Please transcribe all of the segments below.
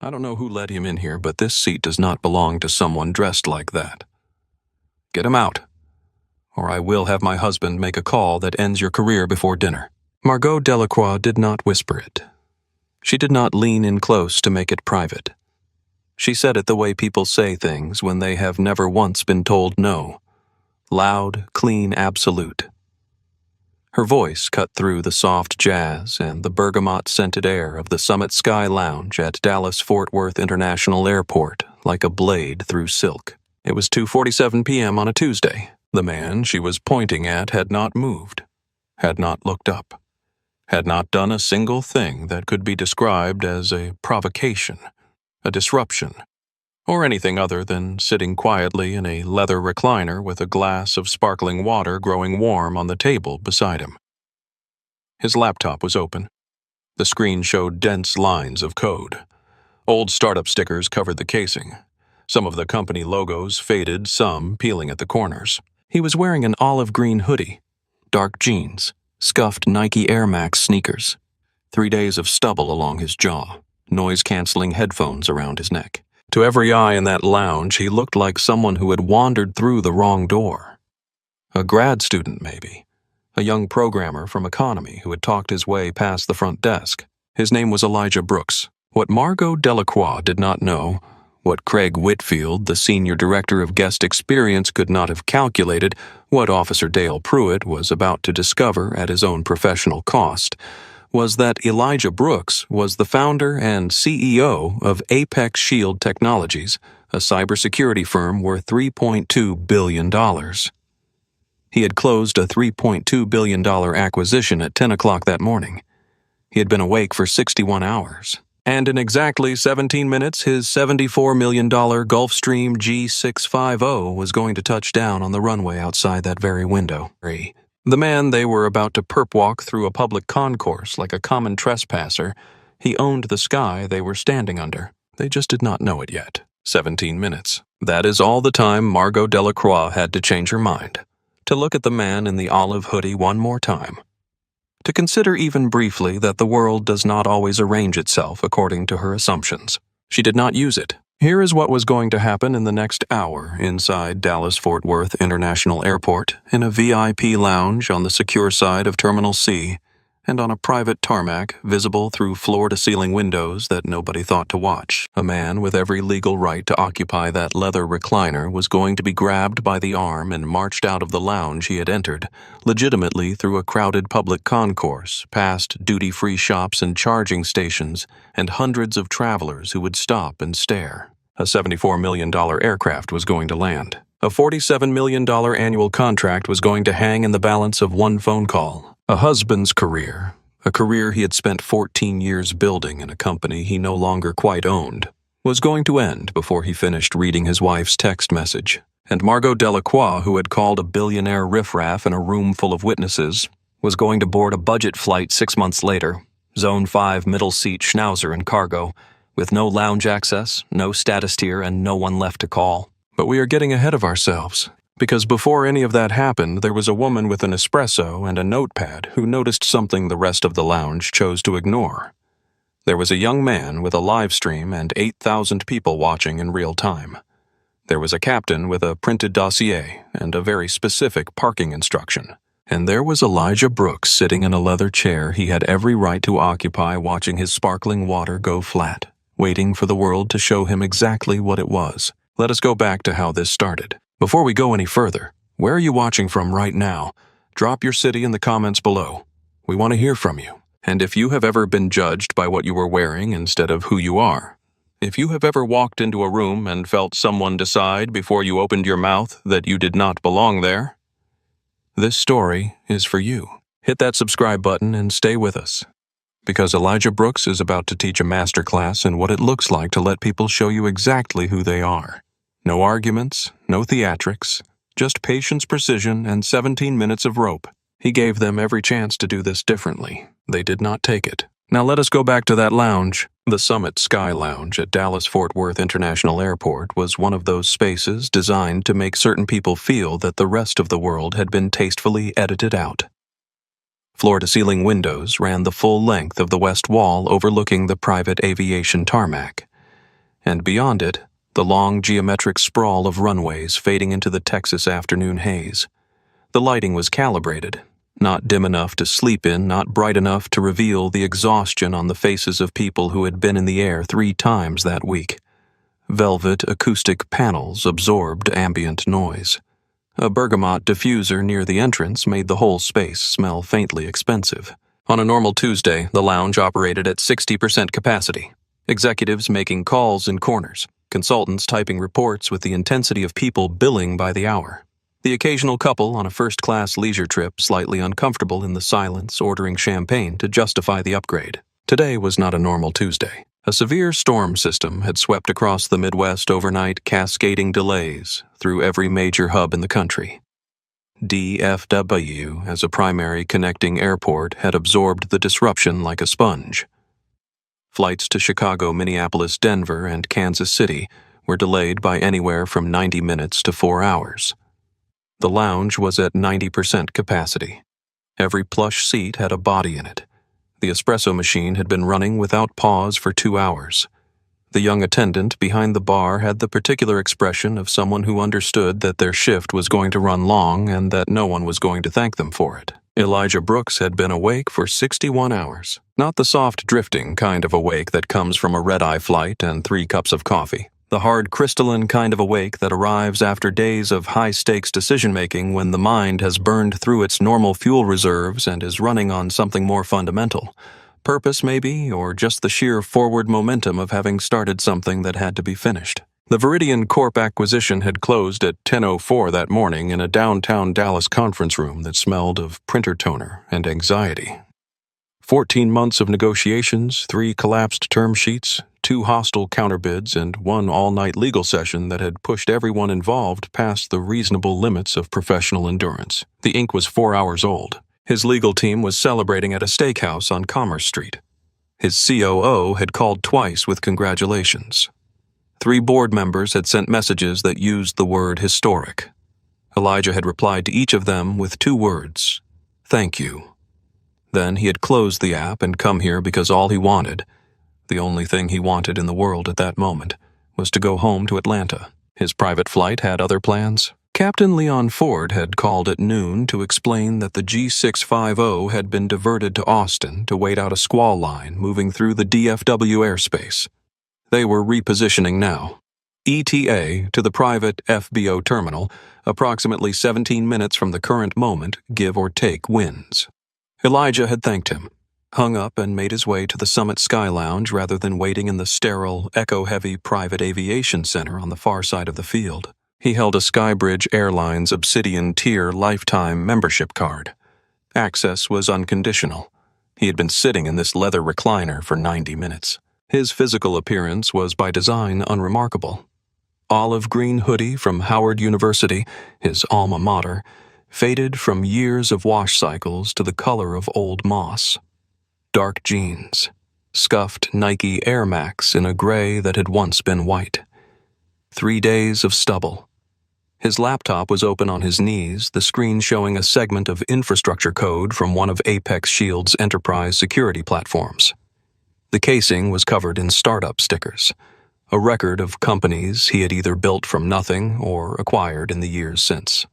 I don't know who let him in here, but this seat does not belong to someone dressed like that. Get him out, or I will have my husband make a call that ends your career before dinner." Margot Delacroix did not whisper it. She did not lean in close to make it private. She said it the way people say things when they have never once been told no. Loud, clean, absolute. Her voice cut through the soft jazz and the bergamot-scented air of the Summit Sky Lounge at Dallas-Fort Worth International Airport like a blade through silk. It was 2:47 p.m. on a Tuesday. The man she was pointing at had not moved, had not looked up, had not done a single thing that could be described as a provocation, a disruption, or anything other than sitting quietly in a leather recliner with a glass of sparkling water growing warm on the table beside him. His laptop was open. The screen showed dense lines of code. Old startup stickers covered the casing. Some of the company logos faded, some peeling at the corners. He was wearing an olive green hoodie, dark jeans, scuffed Nike Air Max sneakers, 3 days of stubble along his jaw, noise-canceling headphones around his neck. To every eye in that lounge, he looked like someone who had wandered through the wrong door. A grad student, maybe. A young programmer from economy who had talked his way past the front desk. His name was Elijah Brooks. What Margot Delacroix did not know, what Craig Whitfield, the senior director of guest experience, could not have calculated, what Officer Dale Pruitt was about to discover at his own professional cost, was that Elijah Brooks was the founder and CEO of Apex Shield Technologies, a cybersecurity firm worth $3.2 billion. He had closed a $3.2 billion acquisition at 10 o'clock that morning. He had been awake for 61 hours. And in exactly 17 minutes, his $74 million Gulfstream G650 was going to touch down on the runway outside that very window. The man they were about to perp-walk through a public concourse like a common trespasser, he owned the sky they were standing under. They just did not know it yet. 17 minutes. That is all the time Margot Delacroix had to change her mind. To look at the man in the olive hoodie one more time. To consider even briefly that the world does not always arrange itself according to her assumptions. She did not use it. Here is what was going to happen in the next hour inside Dallas-Fort Worth International Airport, in a VIP lounge on the secure side of Terminal C, and on a private tarmac visible through floor-to-ceiling windows that nobody thought to watch. A man with every legal right to occupy that leather recliner was going to be grabbed by the arm and marched out of the lounge he had entered, legitimately through a crowded public concourse, past duty-free shops and charging stations, and hundreds of travelers who would stop and stare. A $74 million aircraft was going to land. A $47 million annual contract was going to hang in the balance of one phone call. A husband's career, a career he had spent 14 years building in a company he no longer quite owned, was going to end before he finished reading his wife's text message. And Margot Delacroix, who had called a billionaire riffraff in a room full of witnesses, was going to board a budget flight 6 months later, Zone 5 middle seat schnauzer and cargo, with no lounge access, no status tier, and no one left to call. But we are getting ahead of ourselves. Because before any of that happened, there was a woman with an espresso and a notepad who noticed something the rest of the lounge chose to ignore. There was a young man with a live stream and 8,000 people watching in real time. There was a captain with a printed dossier and a very specific parking instruction. And there was Elijah Brooks sitting in a leather chair he had every right to occupy, watching his sparkling water go flat, waiting for the world to show him exactly what it was. Let us go back to how this started. Before we go any further, where are you watching from right now? Drop your city in the comments below. We want to hear from you. And if you have ever been judged by what you were wearing instead of who you are, if you have ever walked into a room and felt someone decide before you opened your mouth that you did not belong there, this story is for you. Hit that subscribe button and stay with us, because Elijah Brooks is about to teach a masterclass in what it looks like to let people show you exactly who they are. No arguments, no theatrics, just patience, precision, and 17 minutes of rope. He gave them every chance to do this differently. They did not take it. Now let us go back to that lounge. The Summit Sky Lounge at Dallas-Fort Worth International Airport was one of those spaces designed to make certain people feel that the rest of the world had been tastefully edited out. Floor-to-ceiling windows ran the full length of the west wall overlooking the private aviation tarmac. and beyond it, the long geometric sprawl of runways fading into the Texas afternoon haze. The lighting was calibrated, not dim enough to sleep in, not bright enough to reveal the exhaustion on the faces of people who had been in the air 3 times that week. Velvet acoustic panels absorbed ambient noise. A bergamot diffuser near the entrance made the whole space smell faintly expensive. On a normal Tuesday, the lounge operated at 60% capacity. Executives making calls in corners, consultants typing reports with the intensity of people billing by the hour. The occasional couple on a first-class leisure trip slightly uncomfortable in the silence ordering champagne to justify the upgrade. Today was not a normal Tuesday. A severe storm system had swept across the Midwest overnight, cascading delays through every major hub in the country. DFW, as a primary connecting airport, had absorbed the disruption like a sponge. Flights to Chicago, Minneapolis, Denver, and Kansas City were delayed by anywhere from 90 minutes to 4 hours. The lounge was at 90% capacity. Every plush seat had a body in it. The espresso machine had been running without pause for 2 hours. The young attendant behind the bar had the particular expression of someone who understood that their shift was going to run long and that no one was going to thank them for it. Elijah Brooks had been awake for 61 hours. Not the soft drifting kind of awake that comes from a red-eye flight and 3 cups of coffee. The hard crystalline kind of awake that arrives after days of high-stakes decision-making when the mind has burned through its normal fuel reserves and is running on something more fundamental. Purpose, maybe, or just the sheer forward momentum of having started something that had to be finished. The Veridian Corp acquisition had closed at 10:04 that morning in a downtown Dallas conference room that smelled of printer toner and anxiety. 14 months of negotiations, 3 collapsed term sheets, 2 hostile counterbids, and 1 all-night legal session that had pushed everyone involved past the reasonable limits of professional endurance. The ink was 4 hours old. His legal team was celebrating at a steakhouse on Commerce Street. His COO had called twice with congratulations. 3 board members had sent messages that used the word historic. Elijah had replied to each of them with 2 words, "Thank you." Then he had closed the app and come here because all he wanted, the only thing he wanted in the world at that moment, was to go home to Atlanta. His private flight had other plans. Captain Leon Ford had called at noon to explain that the G650 had been diverted to Austin to wait out a squall line moving through the DFW airspace. They were repositioning now. ETA to the private FBO terminal, approximately 17 minutes from the current moment, give or take winds. Elijah had thanked him, hung up and made his way to the Summit Sky Lounge rather than waiting in the sterile, echo-heavy private aviation center on the far side of the field. He held a Skybridge Airlines Obsidian Tier lifetime membership card. Access was unconditional. He had been sitting in this leather recliner for 90 minutes. His physical appearance was by design unremarkable. Olive green hoodie from Howard University, his alma mater, faded from years of wash cycles to the color of old moss. Dark jeans, scuffed Nike Air Max in a gray that had once been white. 3 days of stubble. His laptop was open on his knees, the screen showing a segment of infrastructure code from one of Apex Shield's enterprise security platforms. The casing was covered in startup stickers, a record of companies he had either built from nothing or acquired in the years since.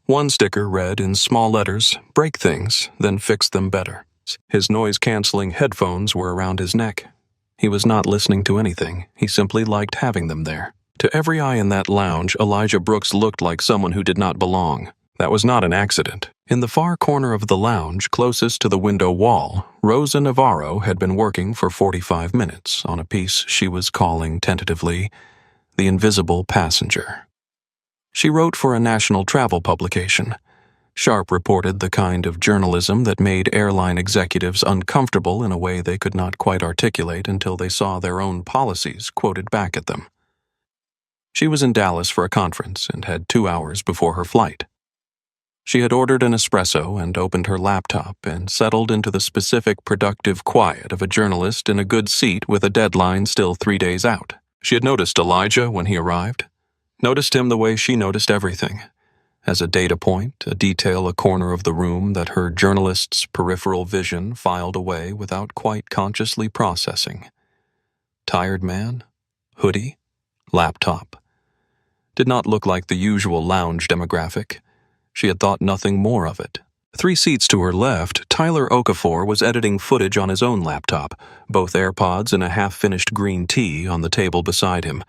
One sticker read in small letters, "Break things, then fix them better." His noise-canceling headphones were around his neck. He was not listening to anything. He simply liked having them there. To every eye in that lounge, Elijah Brooks looked like someone who did not belong. That was not an accident. In the far corner of the lounge, closest to the window wall, Rosa Navarro had been working for 45 minutes on a piece she was calling tentatively, "The Invisible Passenger." She wrote for a national travel publication. Sharp reported the kind of journalism that made airline executives uncomfortable in a way they could not quite articulate until they saw their own policies quoted back at them. She was in Dallas for a conference and had 2 hours before her flight. She had ordered an espresso and opened her laptop and settled into the specific productive quiet of a journalist in a good seat with a deadline still 3 days out. She had noticed Elijah when he arrived. Noticed him the way she noticed everything. As a data point, a detail, a corner of the room that her journalist's peripheral vision filed away without quite consciously processing. Tired man? hoodie, laptop. Did not look like the usual lounge demographic. She had thought nothing more of it. 3 seats to her left, Tyler Okafor was editing footage on his own laptop, both AirPods and a half-finished green tea on the table beside him.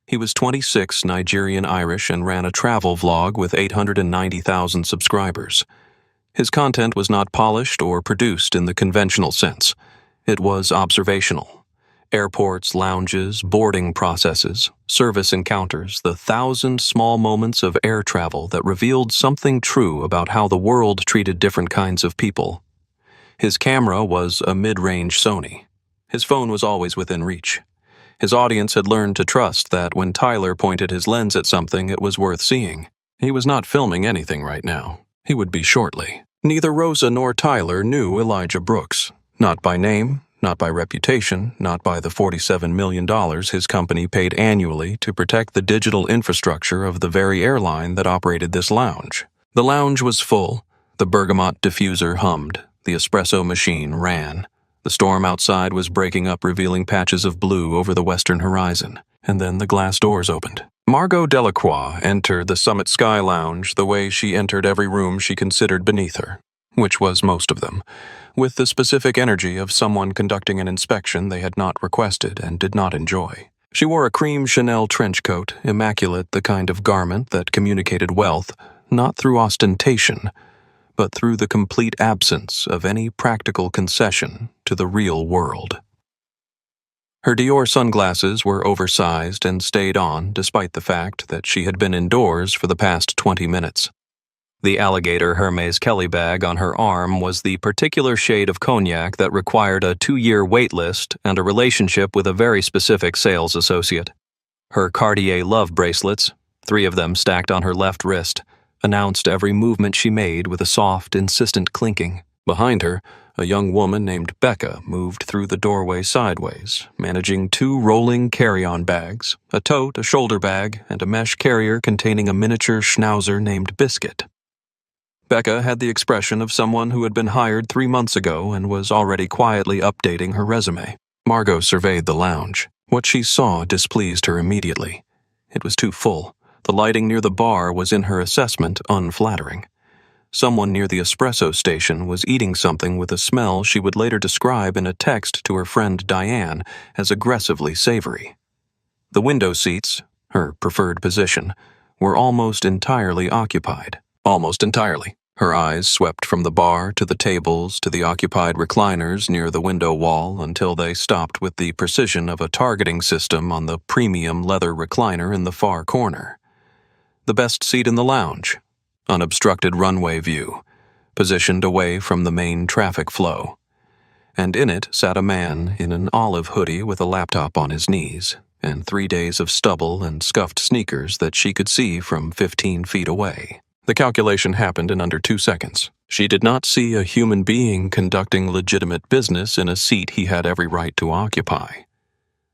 He was 26, Nigerian-Irish, and ran a travel vlog with 890,000 subscribers. His content was not polished or produced in the conventional sense. It was observational. Airports, lounges, boarding processes, service encounters, the 1,000 small moments of air travel that revealed something true about how the world treated different kinds of people. His camera was a mid-range Sony. His phone was always within reach. His audience had learned to trust that when Tyler pointed his lens at something, it was worth seeing. He was not filming anything right now. He would be shortly. Neither Rosa nor Tyler knew Elijah Brooks. Not by name, not by reputation, not by the $47 million his company paid annually to protect the digital infrastructure of the very airline that operated this lounge. The lounge was full. The bergamot diffuser hummed. The espresso machine ran. The storm outside was breaking up, revealing patches of blue over the western horizon. And then the glass doors opened. Margot Delacroix entered the Summit Sky Lounge the way she entered every room she considered beneath her, which was most of them, with the specific energy of someone conducting an inspection they had not requested and did not enjoy. She wore a cream Chanel trench coat, immaculate, the kind of garment that communicated wealth, not through ostentation, but through the complete absence of any practical concession to the real world. Her Dior sunglasses were oversized and stayed on despite the fact that she had been indoors for the past 20 minutes. The alligator Hermes Kelly bag on her arm was the particular shade of cognac that required a 2-year wait list and a relationship with a very specific sales associate. Her Cartier love bracelets, 3 of them stacked on her left wrist, announced every movement she made with a soft, insistent clinking. Behind her, a young woman named Becca moved through the doorway sideways, managing 2 rolling carry-on bags, a tote, a shoulder bag, and a mesh carrier containing a miniature schnauzer named Biscuit. Becca had the expression of someone who had been hired 3 months ago and was already quietly updating her resume. Margot surveyed the lounge. What she saw displeased her immediately. It was too full. The lighting near the bar was, in her assessment, unflattering. Someone near the espresso station was eating something with a smell she would later describe in a text to her friend Diane as aggressively savory. The window seats, her preferred position, were almost entirely occupied. Almost entirely. Her eyes swept from the bar to the tables to the occupied recliners near the window wall until they stopped with the precision of a targeting system on the premium leather recliner in the far corner. The best seat in the lounge, unobstructed runway view, positioned away from the main traffic flow. And in it sat a man in an olive hoodie with a laptop on his knees, and 3 days of stubble and scuffed sneakers that she could see from 15 feet away. The calculation happened in under 2 seconds. She did not see a human being conducting legitimate business in a seat he had every right to occupy.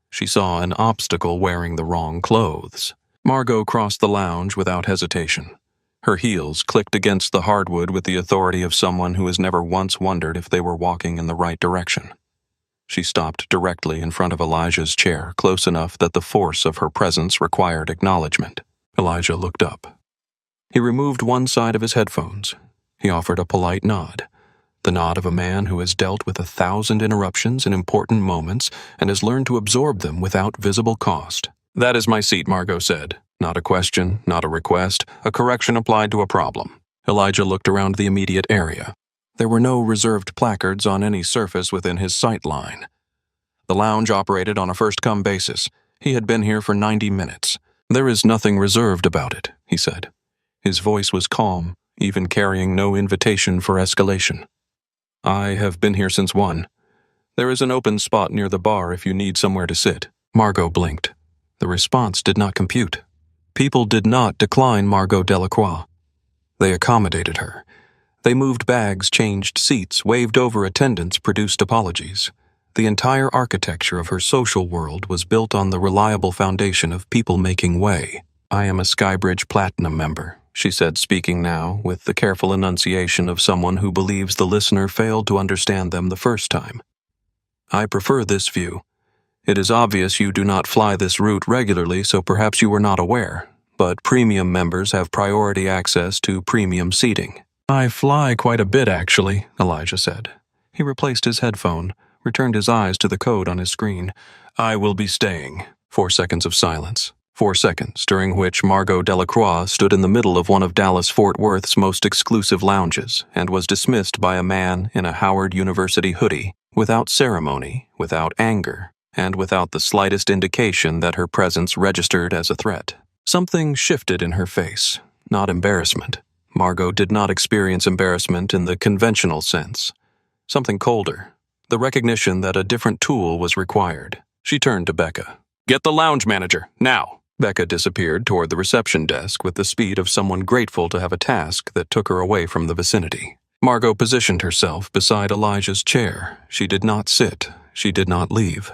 She saw an obstacle wearing the wrong clothes. Margot crossed the lounge without hesitation. Her heels clicked against the hardwood with the authority of someone who has never once wondered if they were walking in the right direction. She stopped directly in front of Elijah's chair, close enough that the force of her presence required acknowledgement. Elijah looked up. He removed one side of his headphones. He offered a polite nod, the nod of a man who has dealt with 1,000 interruptions in important moments and has learned to absorb them without visible cost. "That is my seat," Margot said. Not a question, not a request, a correction applied to a problem. Elijah looked around the immediate area. There were no reserved placards on any surface within his sight line. The lounge operated on a first-come basis. He had been here for 90 minutes. "There is nothing reserved about it," he said. His voice was calm, even carrying no invitation for escalation. "I have been here since 1. There is an open spot near the bar if you need somewhere to sit." Margot blinked. The response did not compute. People did not decline Margot Delacroix. They accommodated her. They moved bags, changed seats, waved over attendants, produced apologies. The entire architecture of her social world was built on the reliable foundation of people making way. "I am a Skybridge Platinum member," she said, speaking now with the careful enunciation of someone who believes the listener failed to understand them the first time. "I prefer this view. It is obvious you do not fly this route regularly, so perhaps you were not aware, but premium members have priority access to premium seating. I fly quite a bit, actually, Elijah said. He replaced his headphone, returned his eyes to the code on his screen. I will be staying. 4 seconds of silence. 4 seconds, during which Margot Delacroix stood in the middle of one of Dallas-Fort Worth's most exclusive lounges and was dismissed by a man in a Howard University hoodie, without ceremony, without anger, and without the slightest indication that her presence registered as a threat. Something shifted in her face, not embarrassment. Margot did not experience embarrassment in the conventional sense. Something colder, the recognition that a different tool was required. She turned to Becca. Get the lounge manager, now! Becca disappeared toward the reception desk with the speed of someone grateful to have a task that took her away from the vicinity. Margot positioned herself beside Elijah's chair. She did not sit. She did not leave.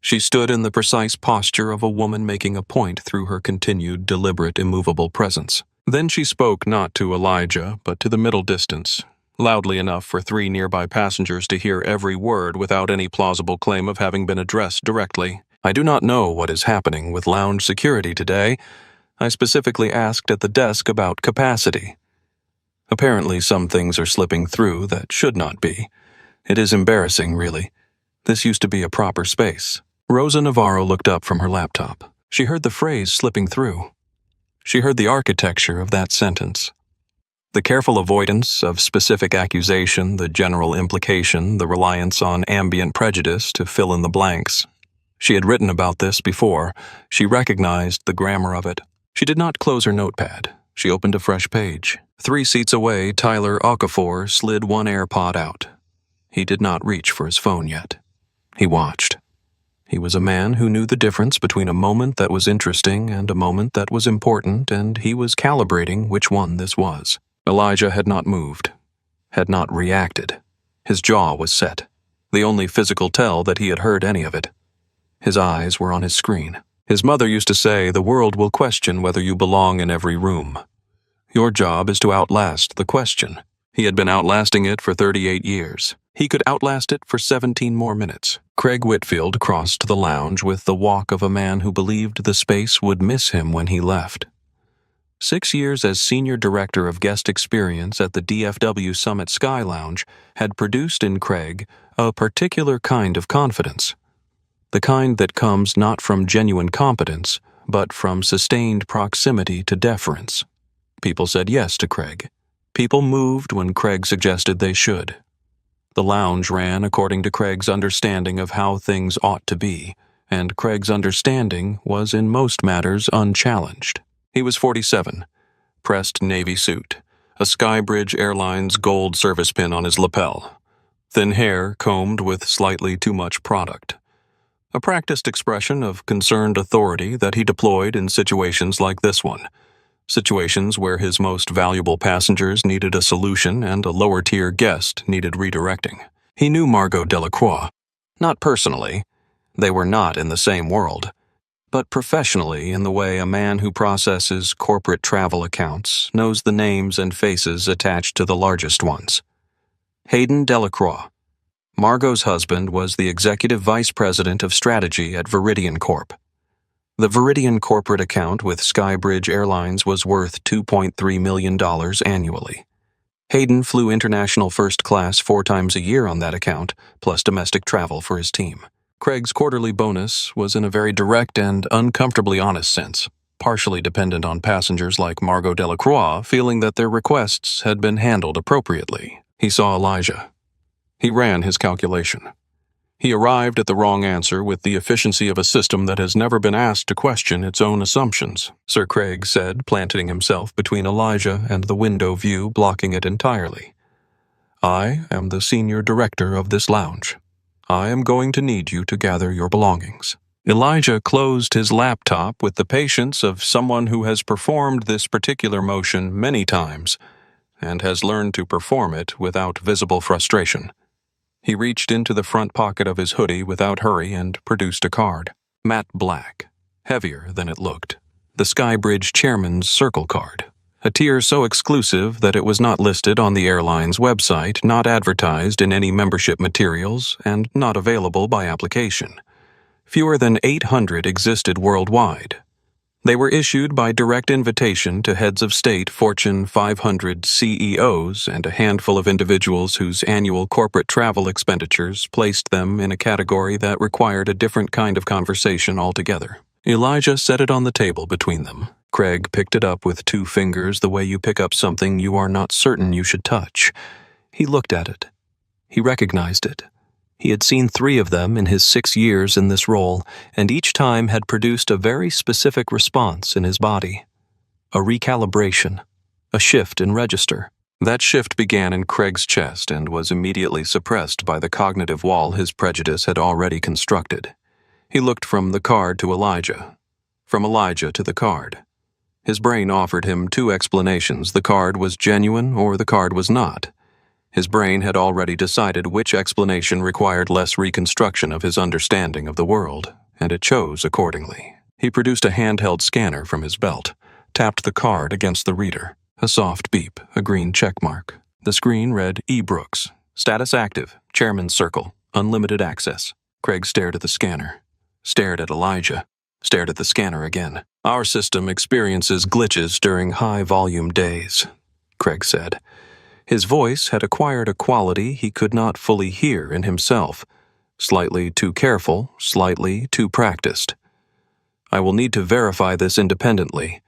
She stood in the precise posture of a woman making a point through her continued, deliberate, immovable presence. Then she spoke not to Elijah, but to the middle distance, loudly enough for 3 nearby passengers to hear every word without any plausible claim of having been addressed directly. I do not know what is happening with lounge security today. I specifically asked at the desk about capacity. Apparently some things are slipping through that should not be. It is embarrassing, really. This used to be a proper space. Rosa Navarro looked up from her laptop. She heard the phrase slipping through. She heard the architecture of that sentence. The careful avoidance of specific accusation, the general implication, the reliance on ambient prejudice to fill in the blanks. She had written about this before. She recognized the grammar of it. She did not close her notepad. She opened a fresh page. 3 seats away, Tyler Okafor slid one AirPod out. He did not reach for his phone yet. He watched. He was a man who knew the difference between a moment that was interesting and a moment that was important, and he was calibrating which one this was. Elijah had not moved, had not reacted. His jaw was set, the only physical tell that he had heard any of it. His eyes were on his screen. His mother used to say, the world will question whether you belong in every room. Your job is to outlast the question. He had been outlasting it for 38 years. He could outlast it for 17 more minutes. Craig Whitfield crossed the lounge with the walk of a man who believed the space would miss him when he left. 6 years as Senior Director of Guest Experience at the DFW Summit Sky Lounge had produced in Craig a particular kind of confidence. The kind that comes not from genuine competence, but from sustained proximity to deference. People said yes to Craig. People moved when Craig suggested they should. The lounge ran according to Craig's understanding of how things ought to be, and Craig's understanding was in most matters unchallenged. He was 47, pressed navy suit, a Skybridge Airlines gold service pin on his lapel, thin hair combed with slightly too much product. A practiced expression of concerned authority that he deployed in situations like this one, situations where his most valuable passengers needed a solution and a lower-tier guest needed redirecting. He knew Margot Delacroix. Not personally. They were not in the same world. But professionally in the way a man who processes corporate travel accounts knows the names and faces attached to the largest ones. Hayden Delacroix. Margot's husband was the executive vice president of strategy at Veridian Corp. The Veridian corporate account with Skybridge Airlines was worth $2.3 million annually. Hayden flew international first class 4 times a year on that account, plus domestic travel for his team. Craig's quarterly bonus was in a very direct and uncomfortably honest sense, partially dependent on passengers like Margot Delacroix feeling that their requests had been handled appropriately. He saw Elijah. He ran his calculation. He arrived at the wrong answer with the efficiency of a system that has never been asked to question its own assumptions, Sir Craig said, planting himself between Elijah and the window view blocking it entirely. I am the senior director of this lounge. I am going to need you to gather your belongings. Elijah closed his laptop with the patience of someone who has performed this particular motion many times and has learned to perform it without visible frustration. He reached into the front pocket of his hoodie without hurry and produced a card. Matte black, heavier than it looked. The Skybridge chairman's circle card. A tier so exclusive that it was not listed on the airline's website, not advertised in any membership materials, and not available by application. Fewer than 800 existed worldwide. They were issued by direct invitation to heads of state, Fortune 500 CEOs, and a handful of individuals whose annual corporate travel expenditures placed them in a category that required a different kind of conversation altogether. Elijah set it on the table between them. Craig picked it up with 2 fingers the way you pick up something you are not certain you should touch. He looked at it. He recognized it. He had seen 3 of them in his 6 years in this role, and each time had produced a very specific response in his body. A recalibration, a shift in register. That shift began in Craig's chest and was immediately suppressed by the cognitive wall his prejudice had already constructed. He looked from the card to Elijah, from Elijah to the card. His brain offered him 2 explanations. The card was genuine or the card was not. His brain had already decided which explanation required less reconstruction of his understanding of the world, and it chose accordingly. He produced a handheld scanner from his belt, tapped the card against the reader. A soft beep, a green check mark. The screen read E. Brooks, status active, chairman's circle, unlimited access. Craig stared at the scanner, stared at Elijah, stared at the scanner again. Our system experiences glitches during high-volume days, Craig said. His voice had acquired a quality he could not fully hear in himself, slightly too careful, slightly too practiced. I will need to verify this independently.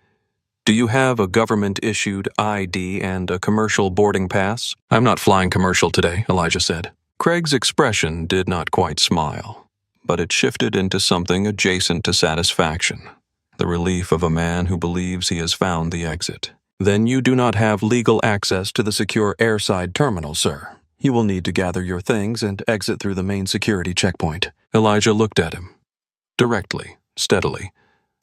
Do you have a government-issued ID and a commercial boarding pass? I'm not flying commercial today, Elijah said. Craig's expression did not quite smile, but it shifted into something adjacent to satisfaction, the relief of a man who believes he has found the exit. Then you do not have legal access to the secure airside terminal, sir. You will need to gather your things and exit through the main security checkpoint. Elijah looked at him. Directly, steadily.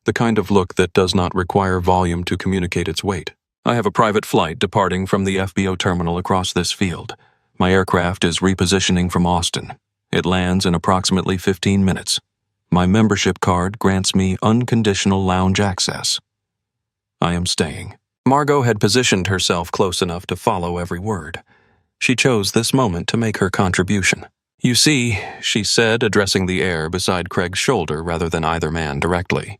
The kind of look that does not require volume to communicate its weight. I have a private flight departing from the FBO terminal across this field. My aircraft is repositioning from Austin. It lands in approximately 15 minutes. My membership card grants me unconditional lounge access. I am staying. Margot had positioned herself close enough to follow every word. She chose this moment to make her contribution. You see, she said, addressing the air beside Craig's shoulder rather than either man directly.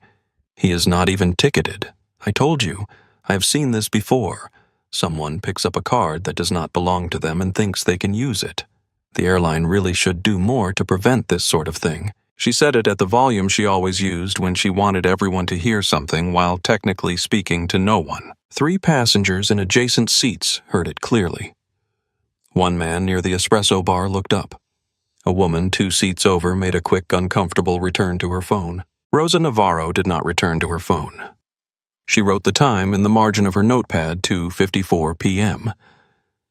He is not even ticketed. I told you. I have seen this before. Someone picks up a card that does not belong to them and thinks they can use it. The airline really should do more to prevent this sort of thing. She said it at the volume she always used when she wanted everyone to hear something while technically speaking to no one. 3 passengers in adjacent seats heard it clearly. One man near the espresso bar looked up. A woman 2 seats over made a quick, uncomfortable return to her phone. Rosa Navarro did not return to her phone. She wrote the time in the margin of her notepad, 2:54 p.m.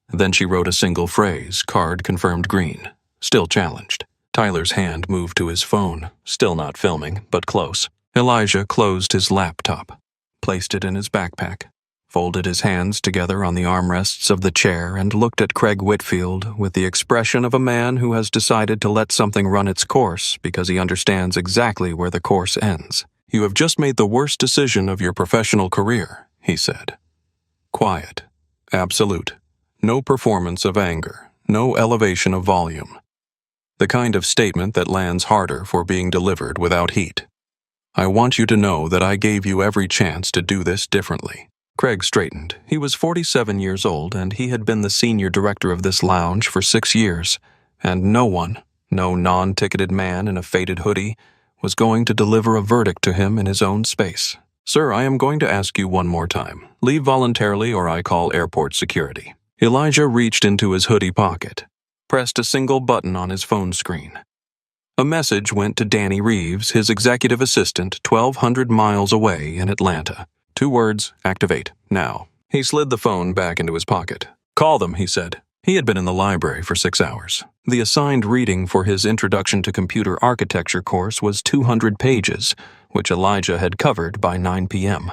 Then she wrote a single phrase, card confirmed green, still challenged. Tyler's hand moved to his phone, still not filming, but close. Elijah closed his laptop, placed it in his backpack, folded his hands together on the armrests of the chair and looked at Craig Whitfield with the expression of a man who has decided to let something run its course because he understands exactly where the course ends. You have just made the worst decision of your professional career, he said. Quiet. Absolute. No performance of anger. No elevation of volume. The kind of statement that lands harder for being delivered without heat. I want you to know that I gave you every chance to do this differently. Craig straightened. He was 47 years old, and he had been the senior director of this lounge for 6 years, and no one, no non-ticketed man in a faded hoodie, was going to deliver a verdict to him in his own space. Sir, I am going to ask you one more time. Leave voluntarily or I call airport security. Elijah reached into his hoodie pocket, pressed a single button on his phone screen. A message went to Danny Reeves, his executive assistant, 1,200 miles away in Atlanta. 2 words, activate, now. He slid the phone back into his pocket. Call them, he said. He had been in the library for 6 hours. The assigned reading for his Introduction to Computer Architecture course was 200 pages, which Elijah had covered by 9 p.m.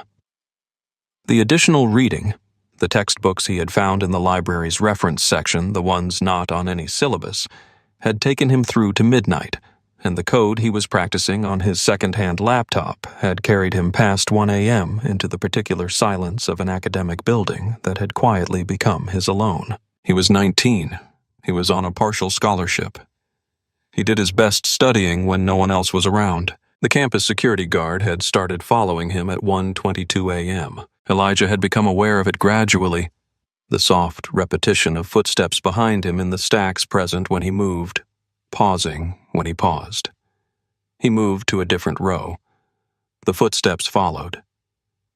The additional reading, the textbooks he had found in the library's reference section, the ones not on any syllabus, had taken him through to midnight, and the code he was practicing on his second-hand laptop had carried him past 1 a.m. into the particular silence of an academic building that had quietly become his alone. He was 19. He was on a partial scholarship. He did his best studying when no one else was around. The campus security guard had started following him at 1:22 a.m. Elijah had become aware of it gradually, the soft repetition of footsteps behind him in the stacks present when he moved, pausing when he paused. He moved to a different row. The footsteps followed.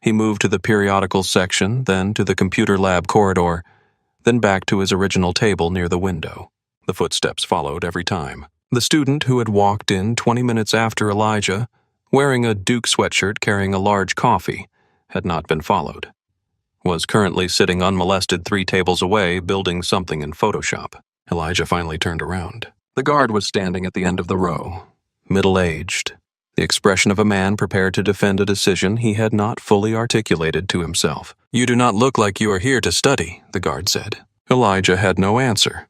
He moved to the periodical section, then to the computer lab corridor, then back to his original table near the window. The footsteps followed every time. The student who had walked in 20 minutes after Elijah, wearing a Duke sweatshirt carrying a large coffee, had not been followed. Was currently sitting unmolested 3 tables away, building something in Photoshop. Elijah finally turned around. The guard was standing at the end of the row, middle-aged, the expression of a man prepared to defend a decision he had not fully articulated to himself. "You do not look like you are here to study," the guard said. Elijah had no answer.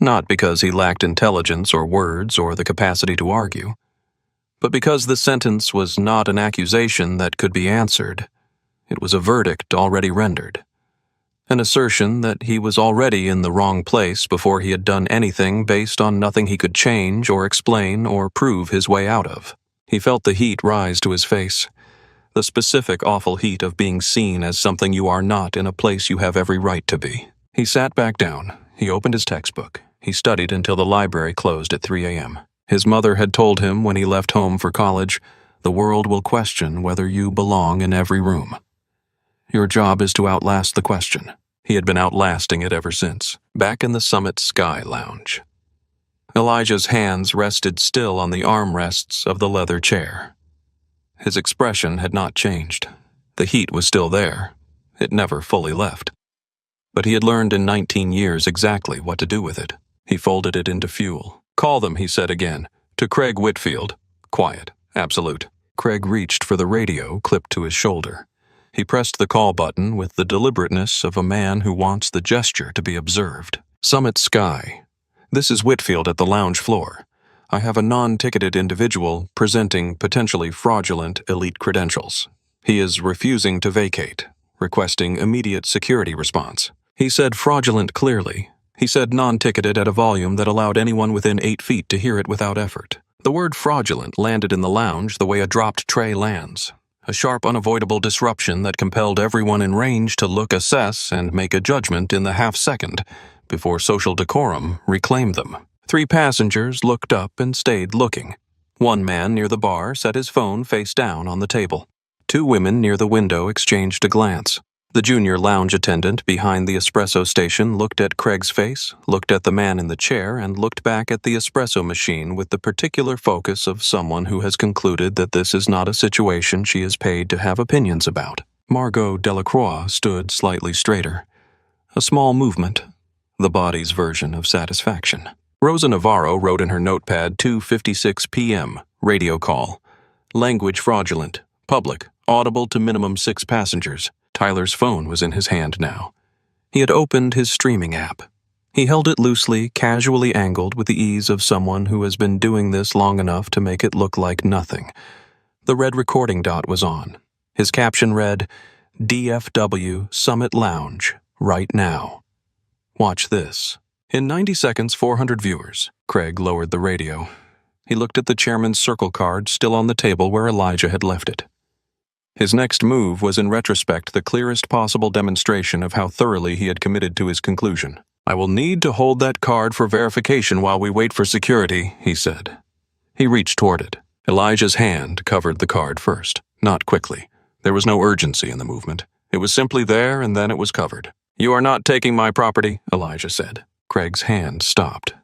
Not because he lacked intelligence or words or the capacity to argue, but because the sentence was not an accusation that could be answered. It was a verdict already rendered. An assertion that he was already in the wrong place before he had done anything based on nothing he could change or explain or prove his way out of. He felt the heat rise to his face, the specific awful heat of being seen as something you are not in a place you have every right to be. He sat back down. He opened his textbook. He studied until the library closed at 3 a.m. His mother had told him when he left home for college, "The world will question whether you belong in every room. Your job is to outlast the question." He had been outlasting it ever since, back in the Summit Sky Lounge. Elijah's hands rested still on the armrests of the leather chair. His expression had not changed. The heat was still there. It never fully left. But he had learned in 19 years exactly what to do with it. He folded it into fuel. "Call them," he said again, to Craig Whitfield. Quiet. Absolute. Craig reached for the radio clipped to his shoulder. He pressed the call button with the deliberateness of a man who wants the gesture to be observed. "Summit Sky. This is Whitfield at the lounge floor. I have a non-ticketed individual presenting potentially fraudulent elite credentials. He is refusing to vacate, requesting immediate security response." He said fraudulent clearly. He said non-ticketed at a volume that allowed anyone within 8 feet to hear it without effort. The word fraudulent landed in the lounge the way a dropped tray lands. A sharp, unavoidable disruption that compelled everyone in range to look, assess, and make a judgment in the half-second before social decorum reclaimed them. 3 passengers looked up and stayed looking. One man near the bar set his phone face down on the table. 2 women near the window exchanged a glance. The junior lounge attendant behind the espresso station looked at Craig's face, looked at the man in the chair, and looked back at the espresso machine with the particular focus of someone who has concluded that this is not a situation she is paid to have opinions about. Margot Delacroix stood slightly straighter. A small movement, the body's version of satisfaction. Rosa Navarro wrote in her notepad 2:56 p.m., radio call. Language fraudulent, public, audible to minimum 6 passengers. Tyler's phone was in his hand now. He had opened his streaming app. He held it loosely, casually angled with the ease of someone who has been doing this long enough to make it look like nothing. The red recording dot was on. His caption read, "DFW Summit Lounge, right now. Watch this." In 90 seconds, 400 viewers. Craig lowered the radio. He looked at the chairman's circle card still on the table where Elijah had left it. His next move was in retrospect the clearest possible demonstration of how thoroughly he had committed to his conclusion. "I will need to hold that card for verification while we wait for security," he said. He reached toward it. Elijah's hand covered the card first, not quickly. There was no urgency in the movement. It was simply there and then it was covered. "You are not taking my property," Elijah said. Craig's hand stopped.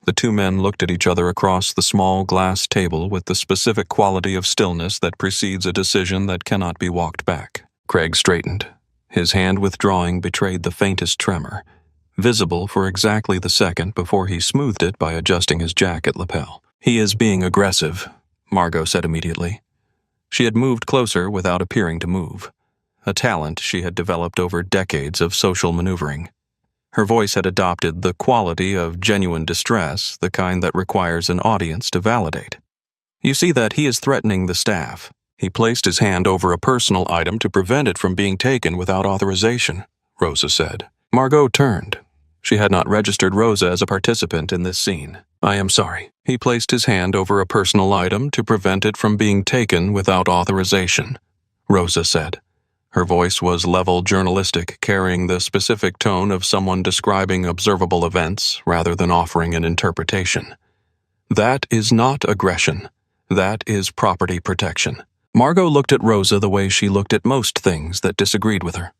The 2 men looked at each other across the small glass table with the specific quality of stillness that precedes a decision that cannot be walked back. Craig straightened. His hand withdrawing betrayed the faintest tremor, visible for exactly the second before he smoothed it by adjusting his jacket lapel. "He is being aggressive," Margot said immediately. She had moved closer without appearing to move, a talent she had developed over decades of social maneuvering. Her voice had adopted the quality of genuine distress, the kind that requires an audience to validate. "You see that he is threatening the staff." He placed his hand over a personal item to prevent it from being taken without authorization, Rosa said. Margot turned. She had not registered Rosa as a participant in this scene. "I am sorry," He placed his hand over a personal item to prevent it from being taken without authorization, Rosa said. Her voice was level journalistic, carrying the specific tone of someone describing observable events rather than offering an interpretation. That is not aggression. That is property protection. Margot looked at Rosa the way she looked at most things that disagreed with her,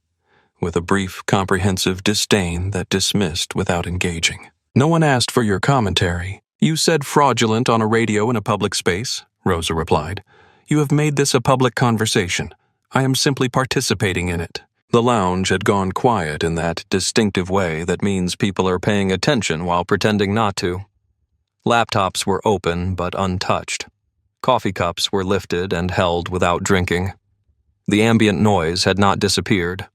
with a brief, comprehensive disdain that dismissed without engaging. No one asked for your commentary. You said fraudulent on a radio in a public space, Rosa replied. You have made this a public conversation. I am simply participating in it. The lounge had gone quiet in that distinctive way that means people are paying attention while pretending not to. Laptops were open but untouched. Coffee cups were lifted and held without drinking. The ambient noise had not disappeared.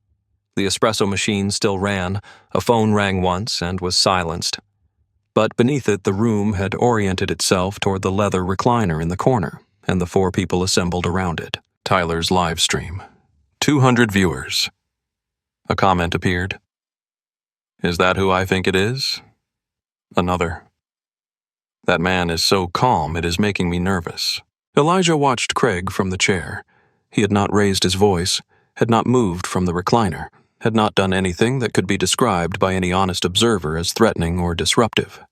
The espresso machine still ran, a phone rang once and was silenced. But beneath it the room had oriented itself toward the leather recliner in the corner, and the 4 people assembled around it. Tyler's live stream. 200 viewers. A comment appeared. Is that who I think it is? Another. That man is so calm it is making me nervous. Elijah watched Craig from the chair. He had not raised his voice, had not moved from the recliner, had not done anything that could be described by any honest observer as threatening or disruptive.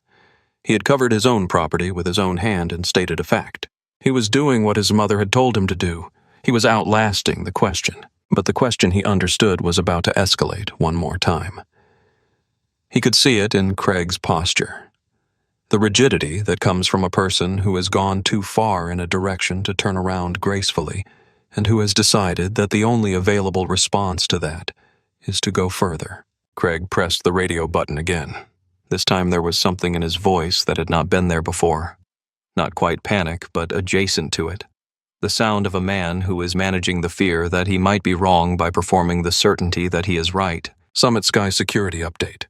He had covered his own property with his own hand and stated a fact. He was doing what his mother had told him to do. He was outlasting the question, but the question he understood was about to escalate one more time. He could see it in Craig's posture. The rigidity that comes from a person who has gone too far in a direction to turn around gracefully, and who has decided that the only available response to that is to go further. Craig pressed the radio button again. This time there was something in his voice that had not been there before. Not quite panic, but adjacent to it. The sound of a man who is managing the fear that he might be wrong by performing the certainty that he is right. Summit Sky security update.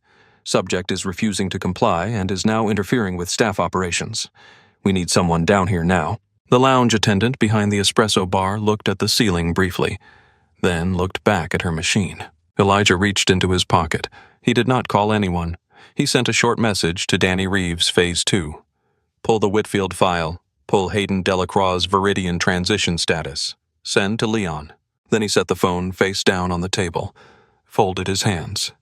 Subject is refusing to comply and is now interfering with staff operations. We need someone down here now. The lounge attendant behind the espresso bar looked at the ceiling briefly, then looked back at her machine. Elijah reached into his pocket. He did not call anyone. He sent a short message to Danny Reeves, Phase 2. Pull the Whitfield file. Pull Hayden Delacroix's Viridian transition status. Send to Leon. Then he set the phone face down on the table, folded his hands,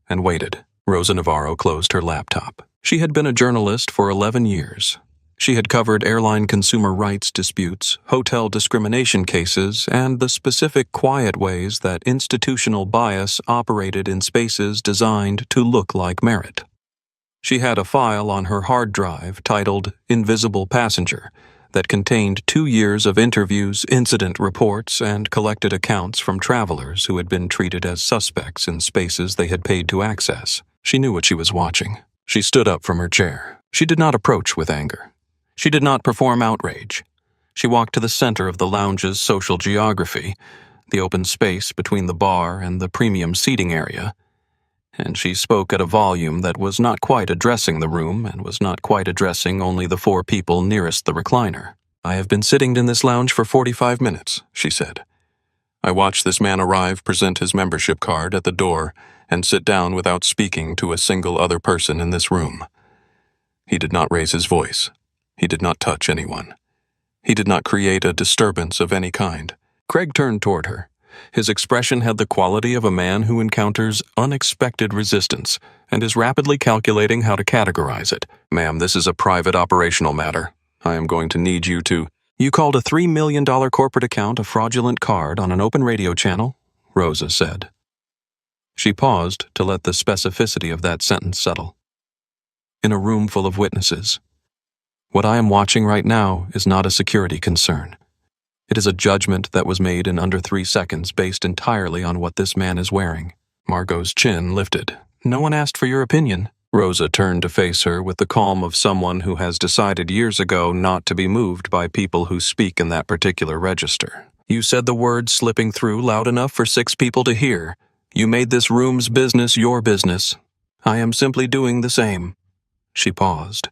and waited. Rosa Navarro closed her laptop. She had been a journalist for 11 years. She had covered airline consumer rights disputes, hotel discrimination cases, and the specific quiet ways that institutional bias operated in spaces designed to look like merit. She had a file on her hard drive titled Invisible Passenger that contained 2 years of interviews, incident reports, and collected accounts from travelers who had been treated as suspects in spaces they had paid to access. She knew what she was watching. She stood up from her chair. She did not approach with anger. She did not perform outrage. She walked to the center of the lounge's social geography, the open space between the bar and the premium seating area, and she spoke at a volume that was not quite addressing the room and was not quite addressing only the 4 people nearest the recliner. I have been sitting in this lounge for 45 minutes, she said. I watched this man arrive, present his membership card at the door, and sit down without speaking to a single other person in this room. He did not raise his voice. He did not touch anyone. He did not create a disturbance of any kind. Craig turned toward her. His expression had the quality of a man who encounters unexpected resistance and is rapidly calculating how to categorize it. Ma'am, this is a private operational matter. I am going to need you to... You called a $3 million corporate account a fraudulent card on an open radio channel? Rosa said. She paused to let the specificity of that sentence settle. In a room full of witnesses. What I am watching right now is not a security concern. It is a judgment that was made in under 3 seconds based entirely on what this man is wearing. Margot's chin lifted. No one asked for your opinion. Rosa turned to face her with the calm of someone who has decided years ago not to be moved by people who speak in that particular register. You said the words slipping through loud enough for 6 people to hear. You made this room's business your business. I am simply doing the same. She paused.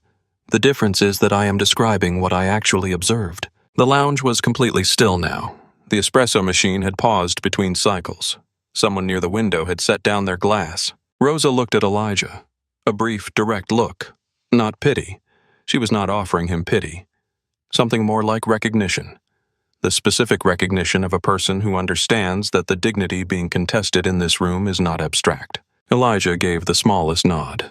The difference is that I am describing what I actually observed. The lounge was completely still now. The espresso machine had paused between cycles. Someone near the window had set down their glass. Rosa looked at Elijah. A brief, direct look. Not pity. She was not offering him pity. Something more like recognition. The specific recognition of a person who understands that the dignity being contested in this room is not abstract. Elijah gave the smallest nod.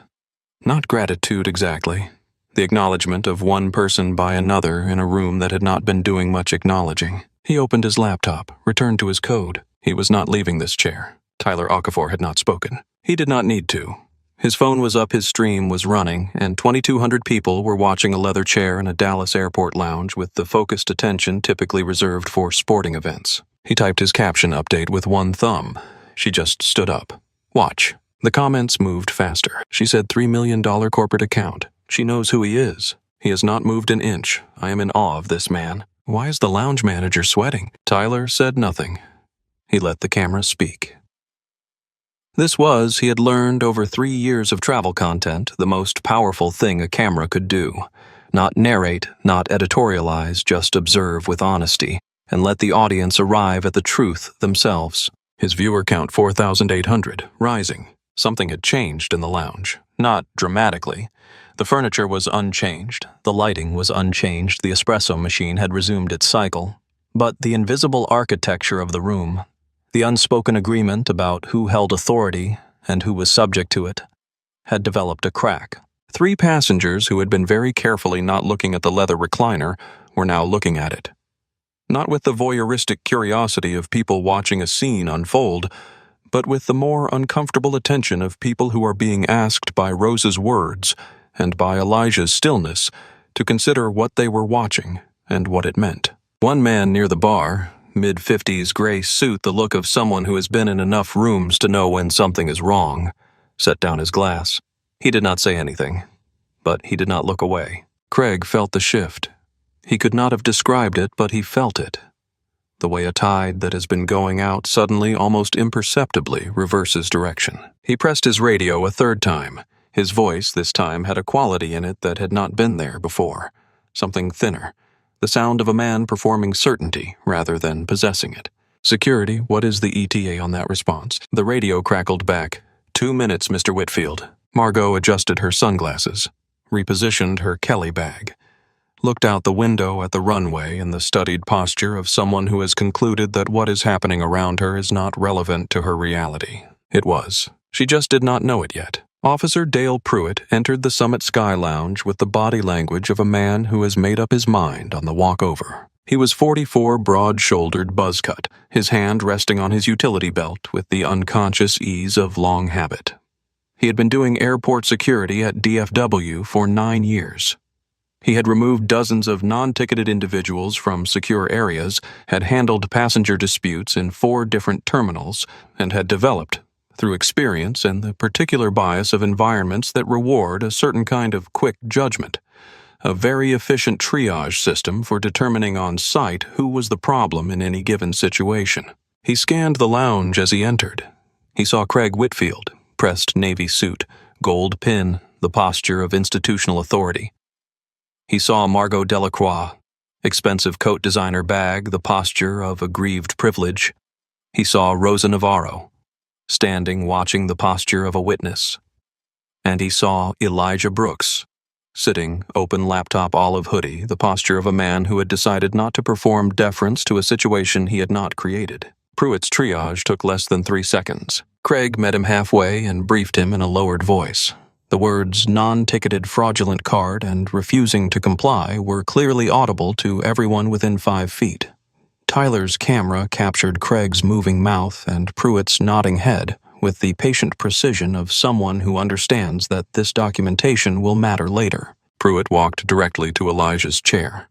Not gratitude exactly. The acknowledgement of one person by another in a room that had not been doing much acknowledging. He opened his laptop, returned to his code. He was not leaving this chair. Tyler Okafor had not spoken. He did not need to. His phone was up, his stream was running, and 2,200 people were watching a leather chair in a Dallas airport lounge with the focused attention typically reserved for sporting events. He typed his caption update with one thumb. She just stood up. Watch. The comments moved faster. She said $3 million corporate account. She knows who he is. He has not moved an inch. I am in awe of this man. Why is the lounge manager sweating? Tyler said nothing. He let the camera speak. This was, he had learned over 3 years of travel content, the most powerful thing a camera could do. Not narrate, not editorialize, just observe with honesty, and let the audience arrive at the truth themselves. His viewer count 4,800, rising. Something had changed in the lounge. Not dramatically. The furniture was unchanged, the lighting was unchanged, the espresso machine had resumed its cycle. But the invisible architecture of the room, the unspoken agreement about who held authority and who was subject to it, had developed a crack. 3 passengers who had been very carefully not looking at the leather recliner were now looking at it. Not with the voyeuristic curiosity of people watching a scene unfold, but with the more uncomfortable attention of people who are being asked by Rose's words and by Elijah's stillness to consider what they were watching and what it meant. One man near the bar, mid-50s gray suit, the look of someone who has been in enough rooms to know when something is wrong, set down his glass. He did not say anything, but he did not look away. Craig felt the shift. He could not have described it, but he felt it. The way a tide that has been going out suddenly, almost imperceptibly, reverses direction. He pressed his radio a 3rd time. His voice, this time, had a quality in it that had not been there before. Something thinner. The sound of a man performing certainty rather than possessing it. Security, what is the ETA on that response? The radio crackled back. 2 minutes, Mr. Whitfield. Margot adjusted her sunglasses, repositioned her Kelly bag, looked out the window at the runway in the studied posture of someone who has concluded that what is happening around her is not relevant to her reality. It was. She just did not know it yet. Officer Dale Pruitt entered the Summit Sky Lounge with the body language of a man who has made up his mind on the walk over. He was 44, broad-shouldered, buzz-cut, his hand resting on his utility belt with the unconscious ease of long habit. He had been doing airport security at DFW for 9 years. He had removed dozens of non-ticketed individuals from secure areas, had handled passenger disputes in 4 different terminals, and had developed, through experience and the particular bias of environments that reward a certain kind of quick judgment, a very efficient triage system for determining on sight who was the problem in any given situation. He scanned the lounge as he entered. He saw Craig Whitfield, pressed navy suit, gold pin, the posture of institutional authority. He saw Margot Delacroix, expensive coat designer bag, the posture of aggrieved privilege. He saw Rosa Navarro, standing watching, the posture of a witness. And he saw Elijah Brooks, sitting, open laptop olive hoodie, the posture of a man who had decided not to perform deference to a situation he had not created. Pruitt's triage took less than 3 seconds. Craig met him halfway and briefed him in a lowered voice. The words non-ticketed fraudulent card and refusing to comply were clearly audible to everyone within 5 feet. Tyler's camera captured Craig's moving mouth and Pruitt's nodding head with the patient precision of someone who understands that this documentation will matter later. Pruitt walked directly to Elijah's chair.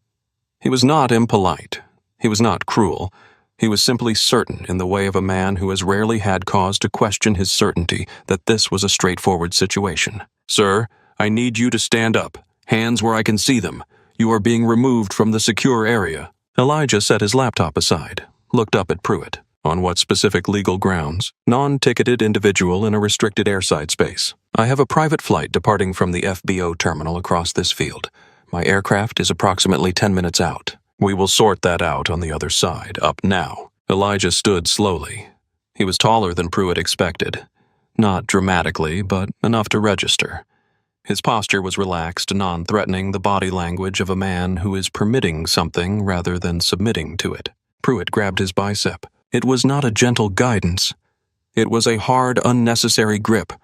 He was not impolite. He was not cruel. He was simply certain in the way of a man who has rarely had cause to question his certainty that this was a straightforward situation. "Sir, I need you to stand up. Hands where I can see them. You are being removed from the secure area." Elijah set his laptop aside, looked up at Pruitt. "On what specific legal grounds?" "Non-ticketed individual in a restricted airside space. I have a private flight departing from the FBO terminal across this field. My aircraft is approximately 10 minutes out. We will sort that out on the other side, up now." Elijah stood slowly. He was taller than Pruitt expected. Not dramatically, but enough to register. His posture was relaxed, non-threatening, the body language of a man who is permitting something rather than submitting to it. Pruitt grabbed his bicep. It was not a gentle guidance. It was a hard, unnecessary grip.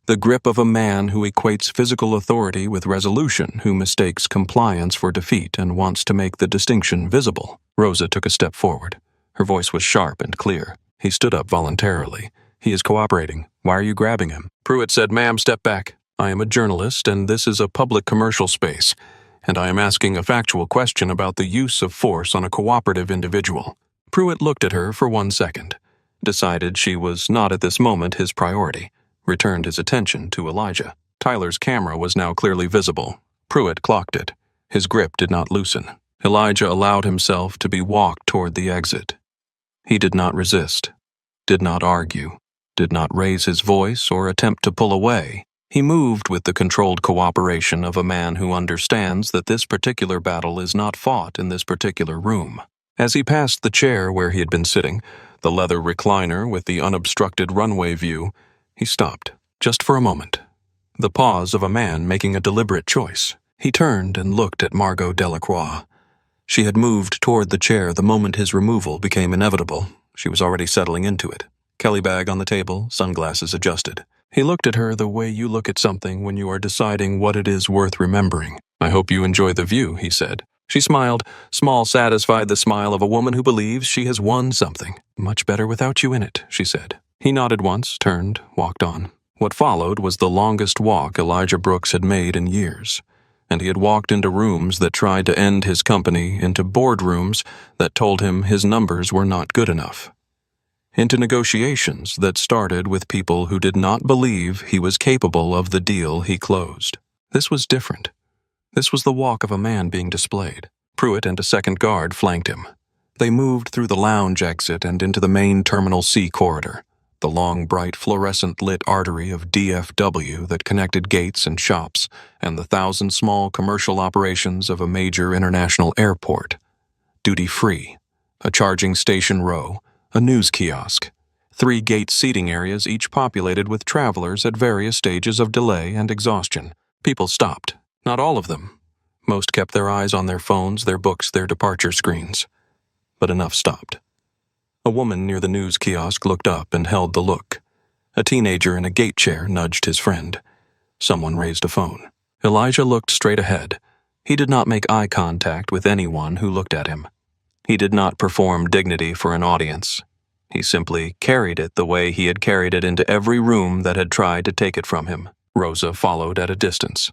The grip of a man who equates physical authority with resolution, who mistakes compliance for defeat and wants to make the distinction visible. Rosa took a step forward. Her voice was sharp and clear. He stood up voluntarily. He is cooperating. Why are you grabbing him? Pruitt said, "Ma'am, step back. I am a journalist, and this is a public commercial space, and I am asking a factual question about the use of force on a cooperative individual." Pruitt looked at her for 1 second, decided she was not at this moment his priority, returned his attention to Elijah. Tyler's camera was now clearly visible. Pruitt clocked it. His grip did not loosen. Elijah allowed himself to be walked toward the exit. He did not resist, did not argue, did not raise his voice or attempt to pull away. He moved with the controlled cooperation of a man who understands that this particular battle is not fought in this particular room. As he passed the chair where he had been sitting, the leather recliner with the unobstructed runway view, he stopped, just for a moment. The pause of a man making a deliberate choice. He turned and looked at Margot Delacroix. She had moved toward the chair the moment his removal became inevitable. She was already settling into it. Kelly bag on the table, sunglasses adjusted. He looked at her the way you look at something when you are deciding what it is worth remembering. "I hope you enjoy the view," he said. She smiled, small, satisfied, the smile of a woman who believes she has won something. "Much better without you in it," she said. He nodded once, turned, walked on. What followed was the longest walk Elijah Brooks had made in years, and he had walked into rooms that tried to end his company, into boardrooms that told him his numbers were not good enough, into negotiations that started with people who did not believe he was capable of the deal he closed. This was different. This was the walk of a man being displayed. Pruitt and a second guard flanked him. They moved through the lounge exit and into the main Terminal C corridor, the long, bright, fluorescent-lit artery of DFW that connected gates and shops and the 1,000 small commercial operations of a major international airport. Duty-free, a charging station row, a news kiosk, 3 gate seating areas each populated with travelers at various stages of delay and exhaustion. People stopped. Not all of them. Most kept their eyes on their phones, their books, their departure screens. But enough stopped. A woman near the news kiosk looked up and held the look. A teenager in a gate chair nudged his friend. Someone raised a phone. Elijah looked straight ahead. He did not make eye contact with anyone who looked at him. He did not perform dignity for an audience. He simply carried it the way he had carried it into every room that had tried to take it from him. Rosa followed at a distance.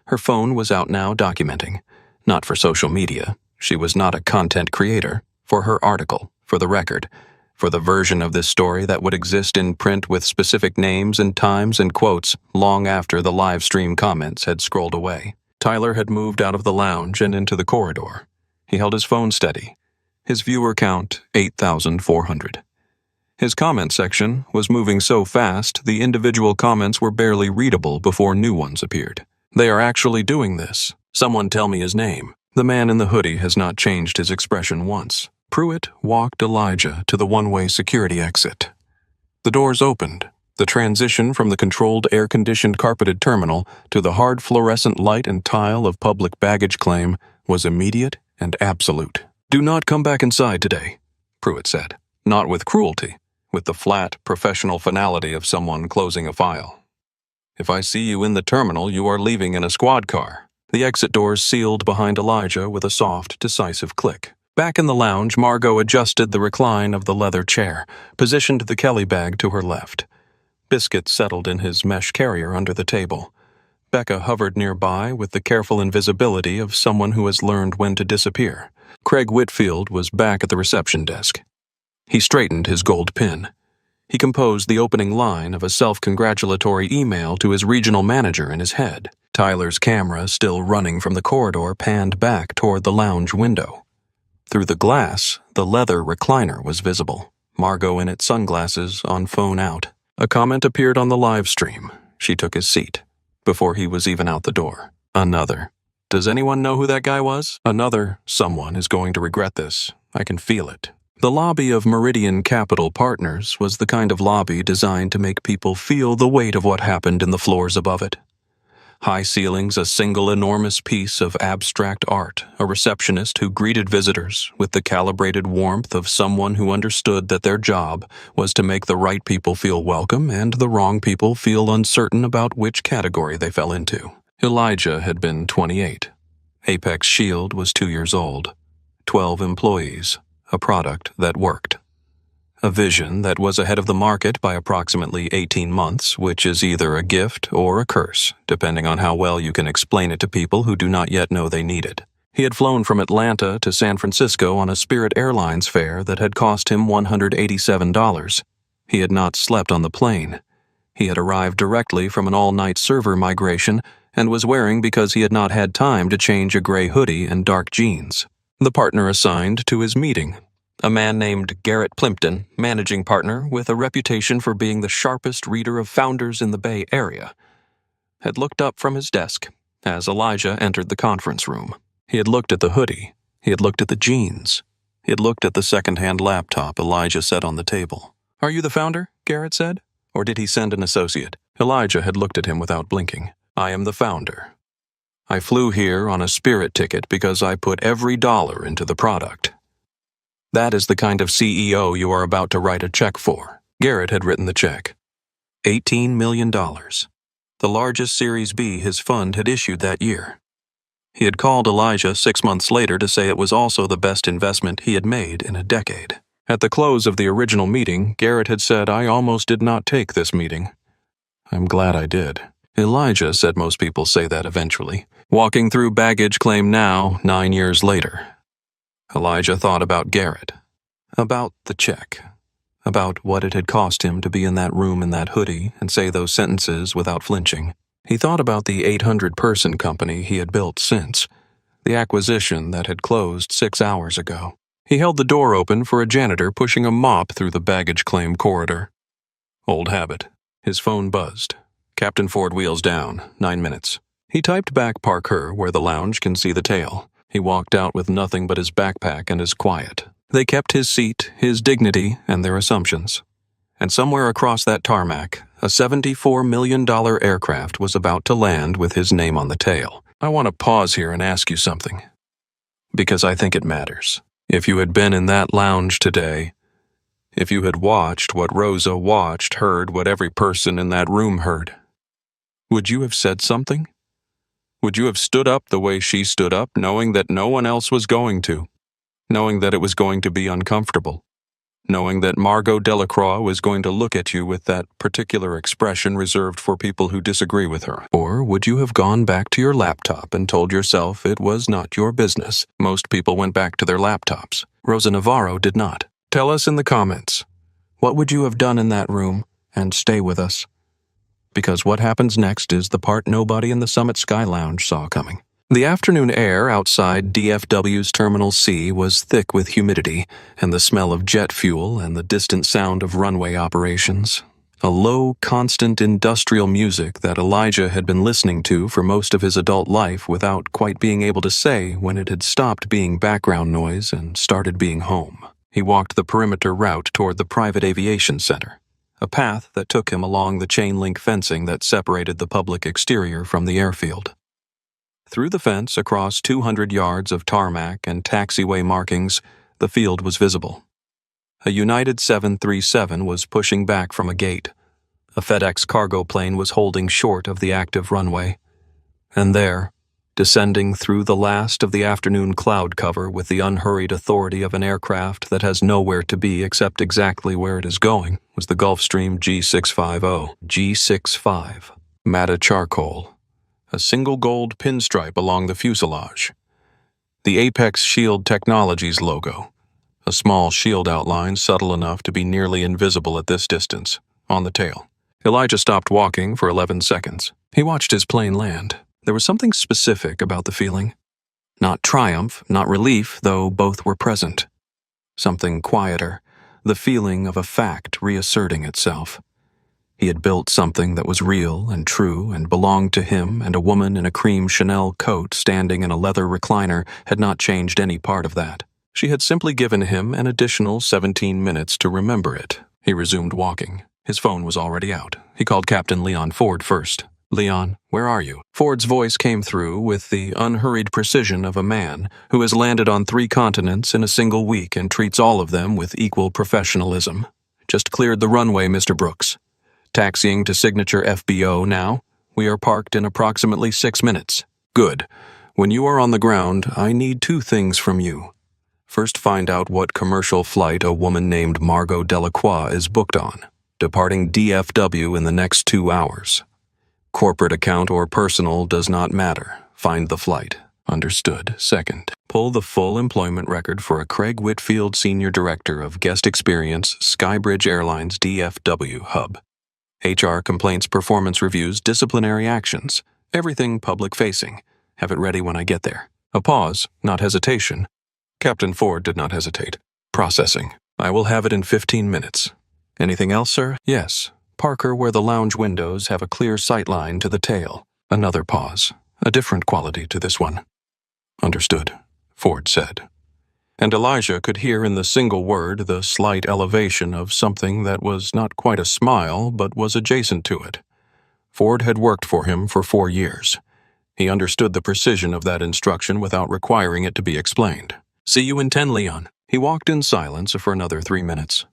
Her phone was out now documenting. Not for social media. She was not a content creator. For her article, for the record, for the version of this story that would exist in print with specific names and times and quotes long after the live stream comments had scrolled away. Tyler had moved out of the lounge and into the corridor. He held his phone steady. His viewer count, 8,400. His comment section was moving so fast the individual comments were barely readable before new ones appeared. "They are actually doing this. Someone tell me his name." The man in the hoodie has not changed his expression once. Pruitt walked Elijah to the one-way security exit. The doors opened. The transition from the controlled air-conditioned carpeted terminal to the hard fluorescent light and tile of public baggage claim was immediate and absolute. "Do not come back inside today," Pruitt said. Not with cruelty, with the flat, professional finality of someone closing a file. "If I see you in the terminal, you are leaving in a squad car." The exit doors sealed behind Elijah with a soft, decisive click. Back in the lounge, Margot adjusted the recline of the leather chair, positioned the Kelly bag to her left. Biscuit settled in his mesh carrier under the table. Becca hovered nearby with the careful invisibility of someone who has learned when to disappear. Craig Whitfield was back at the reception desk. He straightened his gold pin. He composed the opening line of a self-congratulatory email to his regional manager in his head. Tyler's camera, still running from the corridor, panned back toward the lounge window. Through the glass, the leather recliner was visible. Margot in its sunglasses, on phone out. A comment appeared on the live stream. She took his seat, before he was even out the door. Another. "Does anyone know who that guy was?" Another. "Someone is going to regret this. I can feel it." The lobby of Meridian Capital Partners was the kind of lobby designed to make people feel the weight of what happened in the floors above it. high ceilings a single enormous piece of abstract art, a receptionist who greeted visitors with the calibrated warmth of someone who understood that their job was to make the right people feel welcome and the wrong people feel uncertain about which category they fell into. Elijah had been 28. Apex Shield was 2 years old. 12 employees, a product that worked. A vision that was ahead of the market by approximately 18 months, which is either a gift or a curse, depending on how well you can explain it to people who do not yet know they need it. He had flown from Atlanta to San Francisco on a Spirit Airlines fare that had cost him $187. He had not slept on the plane. He had arrived directly from an all-night server migration and was wearing because he had not had time to change a gray hoodie and dark jeans. The partner assigned to his meeting, a man named Garrett Plimpton, managing partner with a reputation for being the sharpest reader of founders in the Bay Area, had looked up from his desk as Elijah entered the conference room. He had looked at the hoodie. He had looked at the jeans. He had looked at the second-hand laptop Elijah set on the table. "Are you the founder?" Garrett said. Or did he send an associate? Elijah had looked at him without blinking. "I am the founder. I flew here on a Spirit ticket because I put every dollar into the product." That is the kind of CEO you are about to write a check for. Garrett had written the check. $18 million. The largest Series B his fund had issued that year. He had called Elijah 6 months later to say it was also the best investment he had made in a decade. At the close of the original meeting, Garrett had said, "I almost did not take this meeting. I'm glad I did." Elijah said most people say that eventually. Walking through baggage claim now, 9 years later. Elijah thought about Garrett, about the check, about what it had cost him to be in that room in that hoodie and say those sentences without flinching. He thought about the 800-person company he had built since, the acquisition that had closed 6 hours ago. He held the door open for a janitor pushing a mop through the baggage claim corridor. Old habit. His phone buzzed. Captain Ford wheels down, 9 minutes. He typed back Parker where the lounge can see the tail. He walked out with nothing but his backpack and his quiet. They kept his seat, his dignity, and their assumptions. And somewhere across that tarmac, a $74 million aircraft was about to land with his name on the tail. I want to pause here and ask you something. Because I think it matters. If you had been in that lounge today, if you had watched what Rosa watched, heard what every person in that room heard, would you have said something? Would you have stood up the way she stood up, knowing that no one else was going to? Knowing that it was going to be uncomfortable? Knowing that Margot Delacroix was going to look at you with that particular expression reserved for people who disagree with her? Or would you have gone back to your laptop and told yourself it was not your business? Most people went back to their laptops. Rosa Navarro did not. Tell us in the comments, what would you have done in that room? And stay with us. Because what happens next is the part nobody in the Summit Sky Lounge saw coming. The afternoon air outside DFW's Terminal C was thick with humidity and the smell of jet fuel and the distant sound of runway operations. A low, constant industrial music that Elijah had been listening to for most of his adult life without quite being able to say when it had stopped being background noise and started being home. He walked the perimeter route toward the private aviation center, a path that took him along the chain-link fencing that separated the public exterior from the airfield. Through the fence, across 200 yards of tarmac and taxiway markings, the field was visible. A United 737 was pushing back from a gate. A FedEx cargo plane was holding short of the active runway. And there, descending through the last of the afternoon cloud cover with the unhurried authority of an aircraft that has nowhere to be except exactly where it is going, was the Gulfstream G650. G65. Matte charcoal. A single gold pinstripe along the fuselage. The Apex Shield Technologies logo. A small shield outline subtle enough to be nearly invisible at this distance, on the tail. Elijah stopped walking for 11 seconds. He watched his plane land. There was something specific about the feeling. Not triumph, not relief, though both were present. Something quieter, the feeling of a fact reasserting itself. He had built something that was real and true and belonged to him, and a woman in a cream Chanel coat standing in a leather recliner had not changed any part of that. She had simply given him an additional 17 minutes to remember it. He resumed walking. His phone was already out. He called Captain Leon Ford first. Leon, where are you? Ford's voice came through with the unhurried precision of a man who has landed on 3 continents in a single week and treats all of them with equal professionalism. Just cleared the runway, Mr. Brooks. Taxiing to Signature FBO now. We are parked in approximately 6 minutes. Good. When you are on the ground, I need 2 things from you. First, find out what commercial flight a woman named Margot Delacroix is booked on, departing DFW in the next 2 hours. Corporate account or personal does not matter. Find the flight. Understood. Second, pull the full employment record for a Craig Whitfield, Senior Director of Guest Experience, Skybridge Airlines DFW Hub. HR complaints, performance reviews, disciplinary actions. Everything public-facing. Have it ready when I get there. A pause, not hesitation. Captain Ford did not hesitate. Processing. I will have it in 15 minutes. Anything else, sir? Yes. Parker, where the lounge windows have a clear sight line to the tail. Another pause. A different quality to this one. Understood, Ford said. And Elijah could hear in the single word the slight elevation of something that was not quite a smile, but was adjacent to it. Ford had worked for him for 4 years. He understood the precision of that instruction without requiring it to be explained. See you in 10, Leon. He walked in silence for another 3 minutes.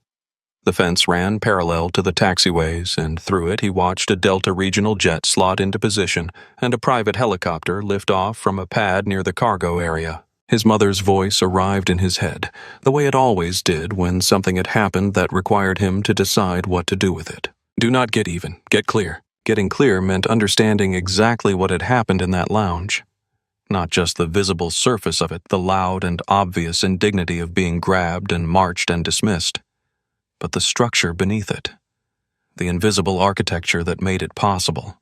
The fence ran parallel to the taxiways, and through it he watched a Delta regional jet slot into position and a private helicopter lift off from a pad near the cargo area. His mother's voice arrived in his head, the way it always did when something had happened that required him to decide what to do with it. Do not get even, get clear. Getting clear meant understanding exactly what had happened in that lounge. Not just the visible surface of it, the loud and obvious indignity of being grabbed and marched and dismissed, but the structure beneath it, the invisible architecture that made it possible,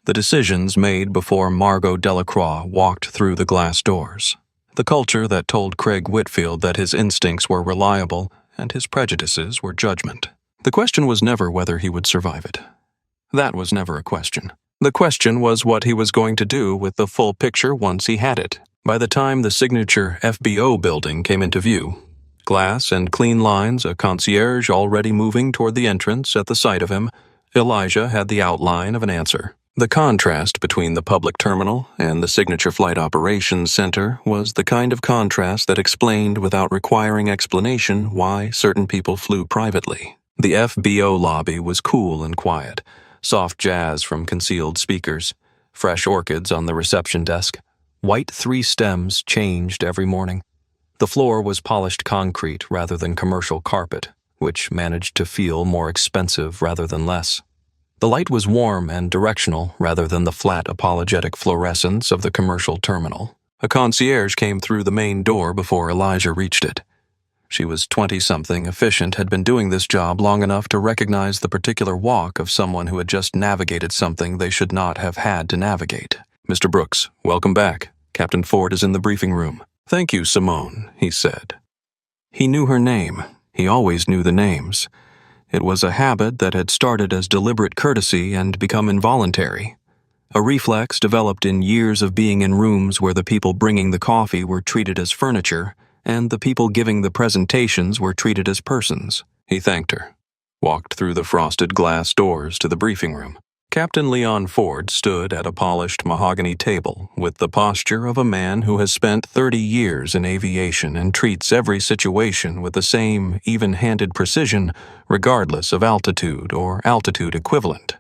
the decisions made before Margot Delacroix walked through the glass doors, the culture that told Craig Whitfield that his instincts were reliable and his prejudices were judgment. The question was never whether he would survive it. That was never a question. The question was what he was going to do with the full picture once he had it. By the time the Signature FBO building came into view, glass and clean lines, a concierge already moving toward the entrance at the sight of him, Elijah had the outline of an answer. The contrast between the public terminal and the Signature Flight Operations Center was the kind of contrast that explained without requiring explanation why certain people flew privately. The FBO lobby was cool and quiet. Soft jazz from concealed speakers, fresh orchids on the reception desk. White 3 stems changed every morning. The floor was polished concrete rather than commercial carpet, which managed to feel more expensive rather than less. The light was warm and directional rather than the flat apologetic fluorescence of the commercial terminal. A concierge came through the main door before Elijah reached it. She was 20-something, efficient, had been doing this job long enough to recognize the particular walk of someone who had just navigated something they should not have had to navigate. Mr. Brooks, welcome back. Captain Ford is in the briefing room. Thank you, Simone, he said. He knew her name. He always knew the names. It was a habit that had started as deliberate courtesy and become involuntary. A reflex developed in years of being in rooms where the people bringing the coffee were treated as furniture, and the people giving the presentations were treated as persons. He thanked her, walked through the frosted glass doors to the briefing room. Captain Leon Ford stood at a polished mahogany table with the posture of a man who has spent 30 years in aviation and treats every situation with the same even-handed precision regardless of altitude or altitude equivalent.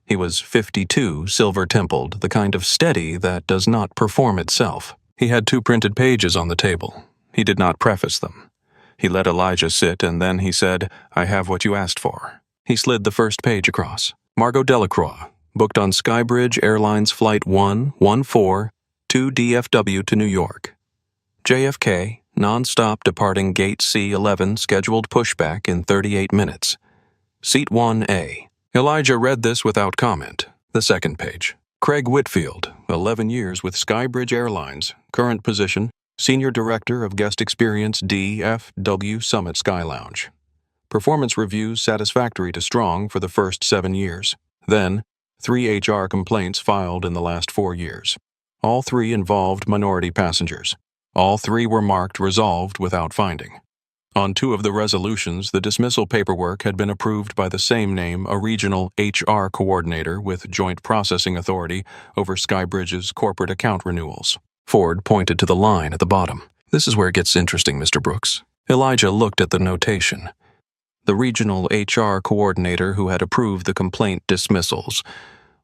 He was 52, silver-templed, the kind of steady that does not perform itself. He had 2 printed pages on the table. He did not preface them. He let Elijah sit, and then he said, "I have what you asked for." He slid the first page across. Margot Delacroix, booked on Skybridge Airlines Flight 114 to DFW to New York. JFK, non-stop departing Gate C11, scheduled pushback in 38 minutes. Seat 1A. Elijah read this without comment. The second page. Craig Whitfield, 11 years with Skybridge Airlines, current position, Senior Director of Guest Experience DFW Summit Sky Lounge. Performance reviews satisfactory to strong for the first 7 years. Then, 3 HR complaints filed in the last 4 years. All 3 involved minority passengers. All 3 were marked resolved without finding. On 2 of the resolutions, the dismissal paperwork had been approved by the same name, a regional HR coordinator with joint processing authority over Skybridge's corporate account renewals. Ford pointed to the line at the bottom. This is where it gets interesting, Mr. Brooks. Elijah looked at the notation. The regional HR coordinator who had approved the complaint dismissals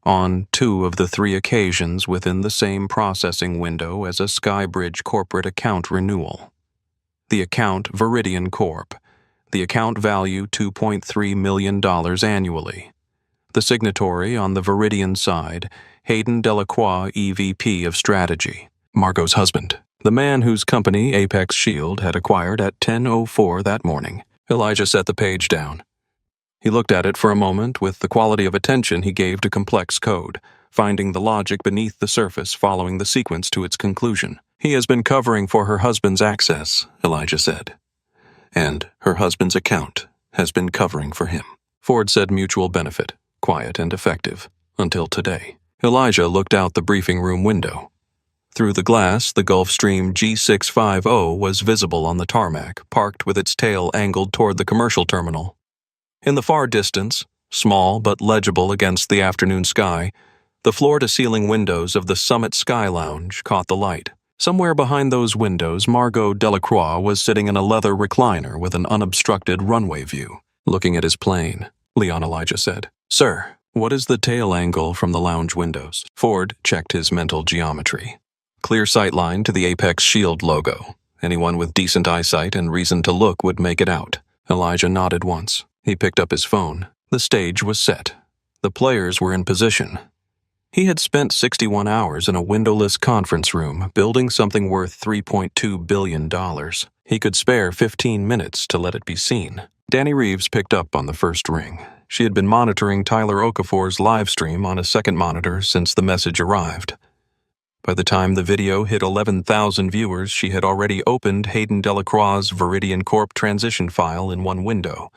on 2 of the 3 occasions within the same processing window as a Skybridge corporate account renewal. The account Viridian Corp. The account value $2.3 million annually. The signatory on the Viridian side, Hayden Delacroix, EVP of Strategy, Margot's husband, the man whose company Apex Shield had acquired at 10:04 that morning. Elijah set the page down. He looked at it for a moment with the quality of attention he gave to complex code, finding the logic beneath the surface following the sequence to its conclusion. He has been covering for her husband's access, Elijah said. And her husband's account has been covering for him. Ford said mutual benefit, quiet and effective, until today. Elijah looked out the briefing room window. Through the glass, the Gulfstream G650 was visible on the tarmac, parked with its tail angled toward the commercial terminal. In the far distance, small but legible against the afternoon sky, the floor-to-ceiling windows of the Summit Sky Lounge caught the light. Somewhere behind those windows, Margot Delacroix was sitting in a leather recliner with an unobstructed runway view. Looking at his plane, Leon Elijah said, "Sir, what is the tail angle from the lounge windows?" Ford checked his mental geometry. Clear sightline to the Apex Shield logo. Anyone with decent eyesight and reason to look would make it out. Elijah nodded once. He picked up his phone. The stage was set. The players were in position. He had spent 61 hours in a windowless conference room building something worth $3.2 billion. He could spare 15 minutes to let it be seen. Danny Reeves picked up on the first ring. She had been monitoring Tyler Okafor's live stream on a second monitor since the message arrived. By the time the video hit 11,000 viewers, she had already opened Hayden Delacroix's Viridian Corp transition file in one window,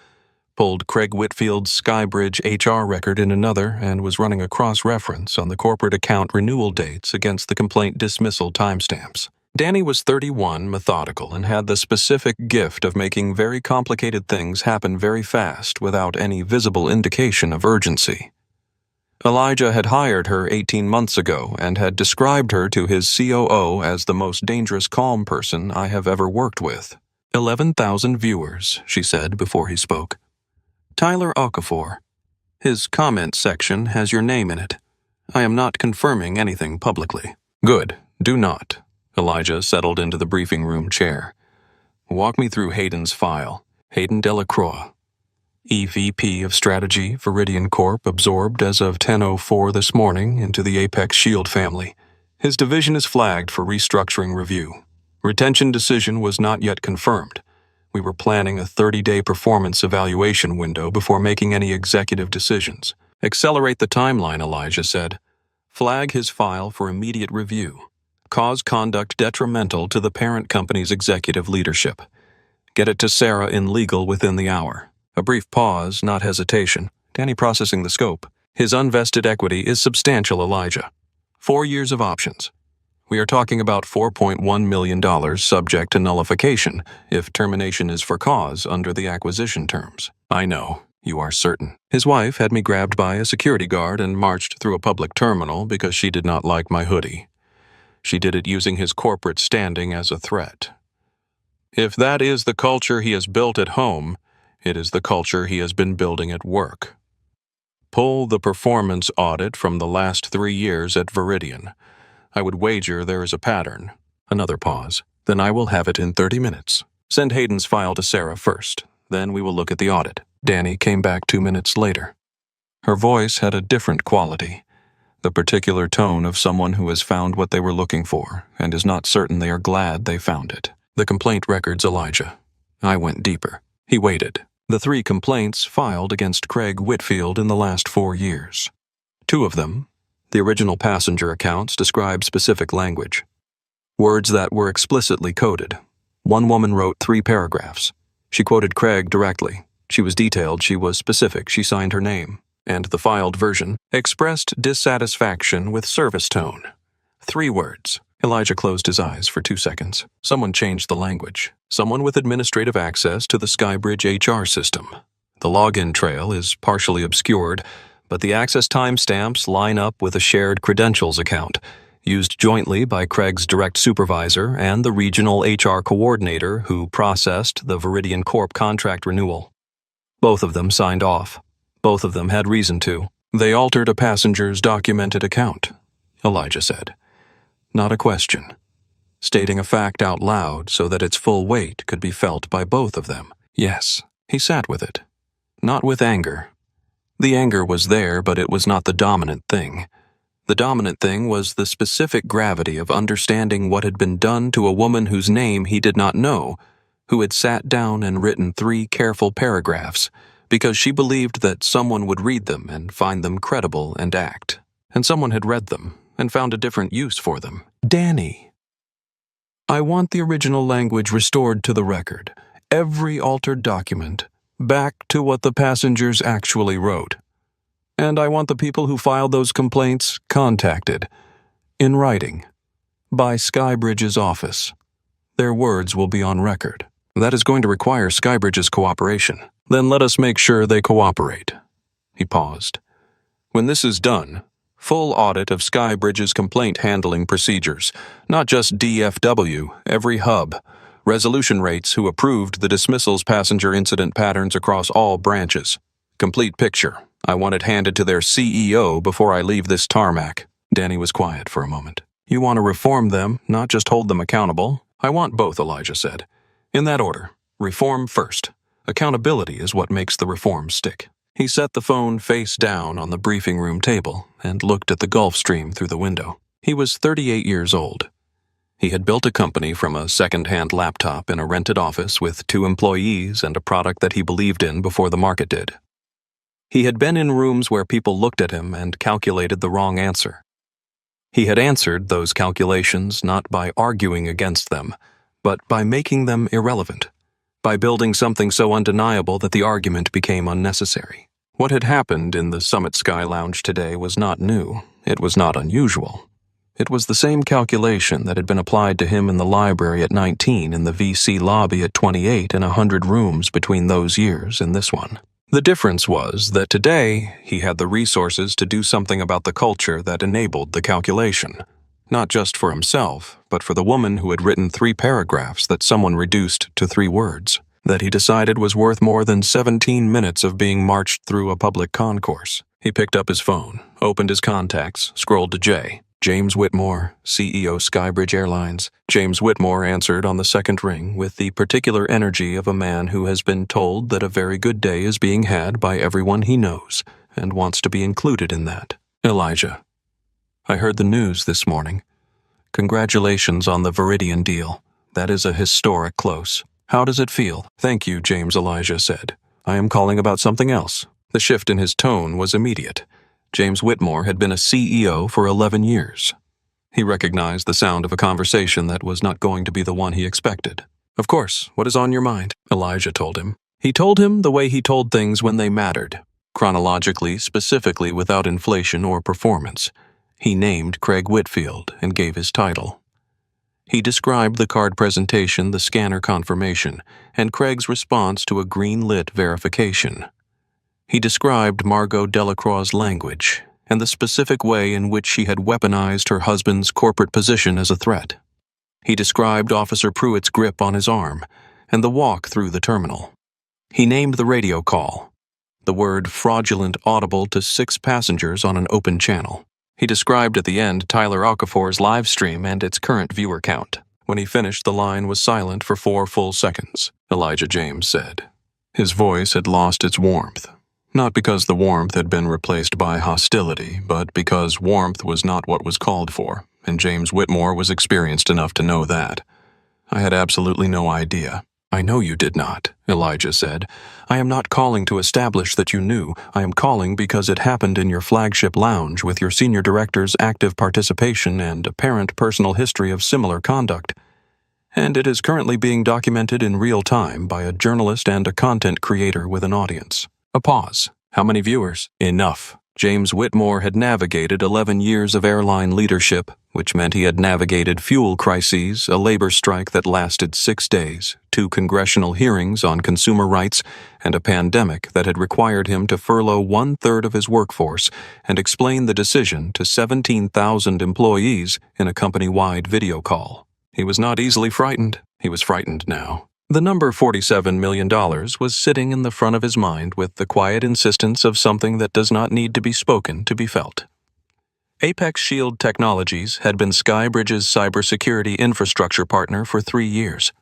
pulled Craig Whitfield's Skybridge HR record in another, and was running a cross-reference on the corporate account renewal dates against the complaint dismissal timestamps. Danny was 31, methodical, and had the specific gift of making very complicated things happen very fast without any visible indication of urgency. Elijah had hired her 18 months ago and had described her to his COO as the most dangerous calm person I have ever worked with. 11,000 viewers, she said before he spoke. Tyler Okafor. His comment section has your name in it. I am not confirming anything publicly. Good. Do not. Elijah settled into the briefing room chair. Walk me through Hayden's file. Hayden Delacroix, EVP of Strategy, Viridian Corp., absorbed as of 10:04 this morning into the Apex Shield family. His division is flagged for restructuring review. Retention decision was not yet confirmed. We were planning a 30-day performance evaluation window before making any executive decisions. Accelerate the timeline, Elijah said. Flag his file for immediate review. Cause conduct detrimental to the parent company's executive leadership. Get it to Sarah in legal within the hour. A brief pause, not hesitation. Danny processing the scope. His unvested equity is substantial, Elijah. 4 years of options. We are talking about $4.1 million subject to nullification if termination is for cause under the acquisition terms. I know. You are certain. His wife had me grabbed by a security guard and marched through a public terminal because she did not like my hoodie. She did it using his corporate standing as a threat. If that is the culture he has built at home, it is the culture he has been building at work. Pull the performance audit from the last 3 years at Viridian. I would wager there is a pattern. Another pause. Then I will have it in 30 minutes. Send Hayden's file to Sarah first. Then we will look at the audit. Danny came back 2 minutes later. Her voice had a different quality. The particular tone of someone who has found what they were looking for and is not certain they are glad they found it. The complaint records, Elijah. I went deeper. He waited. The 3 complaints filed against Craig Whitfield in the last 4 years. 2 of them, the original passenger accounts, describe specific language. Words that were explicitly coded. One woman wrote 3 paragraphs. She quoted Craig directly. She was detailed, she was specific, she signed her name. And the filed version expressed dissatisfaction with service tone. 3 words. Elijah closed his eyes for 2 seconds. Someone changed the language. Someone with administrative access to the Skybridge HR system. The login trail is partially obscured, but the access timestamps line up with a shared credentials account, used jointly by Craig's direct supervisor and the regional HR coordinator who processed the Viridian Corp contract renewal. Both of them signed off. Both of them had reason to. They altered a passenger's documented account, Elijah said. Not a question. Stating a fact out loud so that its full weight could be felt by both of them. Yes, he sat with it. Not with anger. The anger was there, but it was not the dominant thing. The dominant thing was the specific gravity of understanding what had been done to a woman whose name he did not know, who had sat down and written 3 careful paragraphs, because she believed that someone would read them and find them credible and act. And someone had read them and found a different use for them. Danny. I want the original language restored to the record. Every altered document, back to what the passengers actually wrote. And I want the people who filed those complaints contacted, in writing, by Skybridge's office. Their words will be on record. That is going to require Skybridge's cooperation. Then let us make sure they cooperate. He paused. When this is done, full audit of Skybridge's complaint handling procedures, not just DFW, every hub, resolution rates who approved the dismissal's passenger incident patterns across all branches. Complete picture. I want it handed to their CEO before I leave this tarmac. Danny was quiet for a moment. You want to reform them, not just hold them accountable? I want both, Elijah said. In that order. Reform first. Accountability is what makes the reform stick. He set the phone face down on the briefing room table and looked at the Gulf Stream through the window. He was 38 years old. He had built a company from a second-hand laptop in a rented office with 2 employees and a product that he believed in before the market did. He had been in rooms where people looked at him and calculated the wrong answer. He had answered those calculations not by arguing against them, but by making them irrelevant, by building something so undeniable that the argument became unnecessary. What had happened in the Summit Sky Lounge today was not new. It was not unusual. It was the same calculation that had been applied to him in the library at 19, in the VC lobby at 28, and 100 rooms between those years and this one. The difference was that today he had the resources to do something about the culture that enabled the calculation. Not just for himself, but for the woman who had written 3 paragraphs that someone reduced to 3 words, that he decided was worth more than 17 minutes of being marched through a public concourse. He picked up his phone, opened his contacts, scrolled to Jay. James Whitmore, CEO Skybridge Airlines. James Whitmore answered on the second ring with the particular energy of a man who has been told that a very good day is being had by everyone he knows and wants to be included in that. Elijah. I heard the news this morning. Congratulations on the Viridian deal. That is a historic close. How does it feel? Thank you, James, Elijah said. I am calling about something else. The shift in his tone was immediate. James Whitmore had been a CEO for 11 years. He recognized the sound of a conversation that was not going to be the one he expected. Of course, what is on your mind? Elijah told him. He told him the way he told things when they mattered, chronologically, specifically, without inflation or performance. He named Craig Whitfield and gave his title. He described the card presentation, the scanner confirmation, and Craig's response to a green-lit verification. He described Margot Delacroix's language and the specific way in which she had weaponized her husband's corporate position as a threat. He described Officer Pruitt's grip on his arm and the walk through the terminal. He named the radio call, the word fraudulent audible to 6 passengers on an open channel. He described at the end Tyler Okafor's live stream and its current viewer count. When he finished, the line was silent for 4 full seconds, Elijah James said. His voice had lost its warmth. Not because the warmth had been replaced by hostility, but because warmth was not what was called for, and James Whitmore was experienced enough to know that. I had absolutely no idea. I know you did not, Elijah said. I am not calling to establish that you knew. I am calling because it happened in your flagship lounge with your senior director's active participation and apparent personal history of similar conduct. And it is currently being documented in real time by a journalist and a content creator with an audience. A pause. How many viewers? Enough. James Whitmore had navigated 11 years of airline leadership, which meant he had navigated fuel crises, a labor strike that lasted 6 days, 2 congressional hearings on consumer rights, and a pandemic that had required him to furlough 1/3 of his workforce and explain the decision to 17,000 employees in a company-wide video call. He was not easily frightened. He was frightened now. The number $47 million was sitting in the front of his mind with the quiet insistence of something that does not need to be spoken to be felt. Apex Shield Technologies had been SkyBridge's cybersecurity infrastructure partner for 3 years.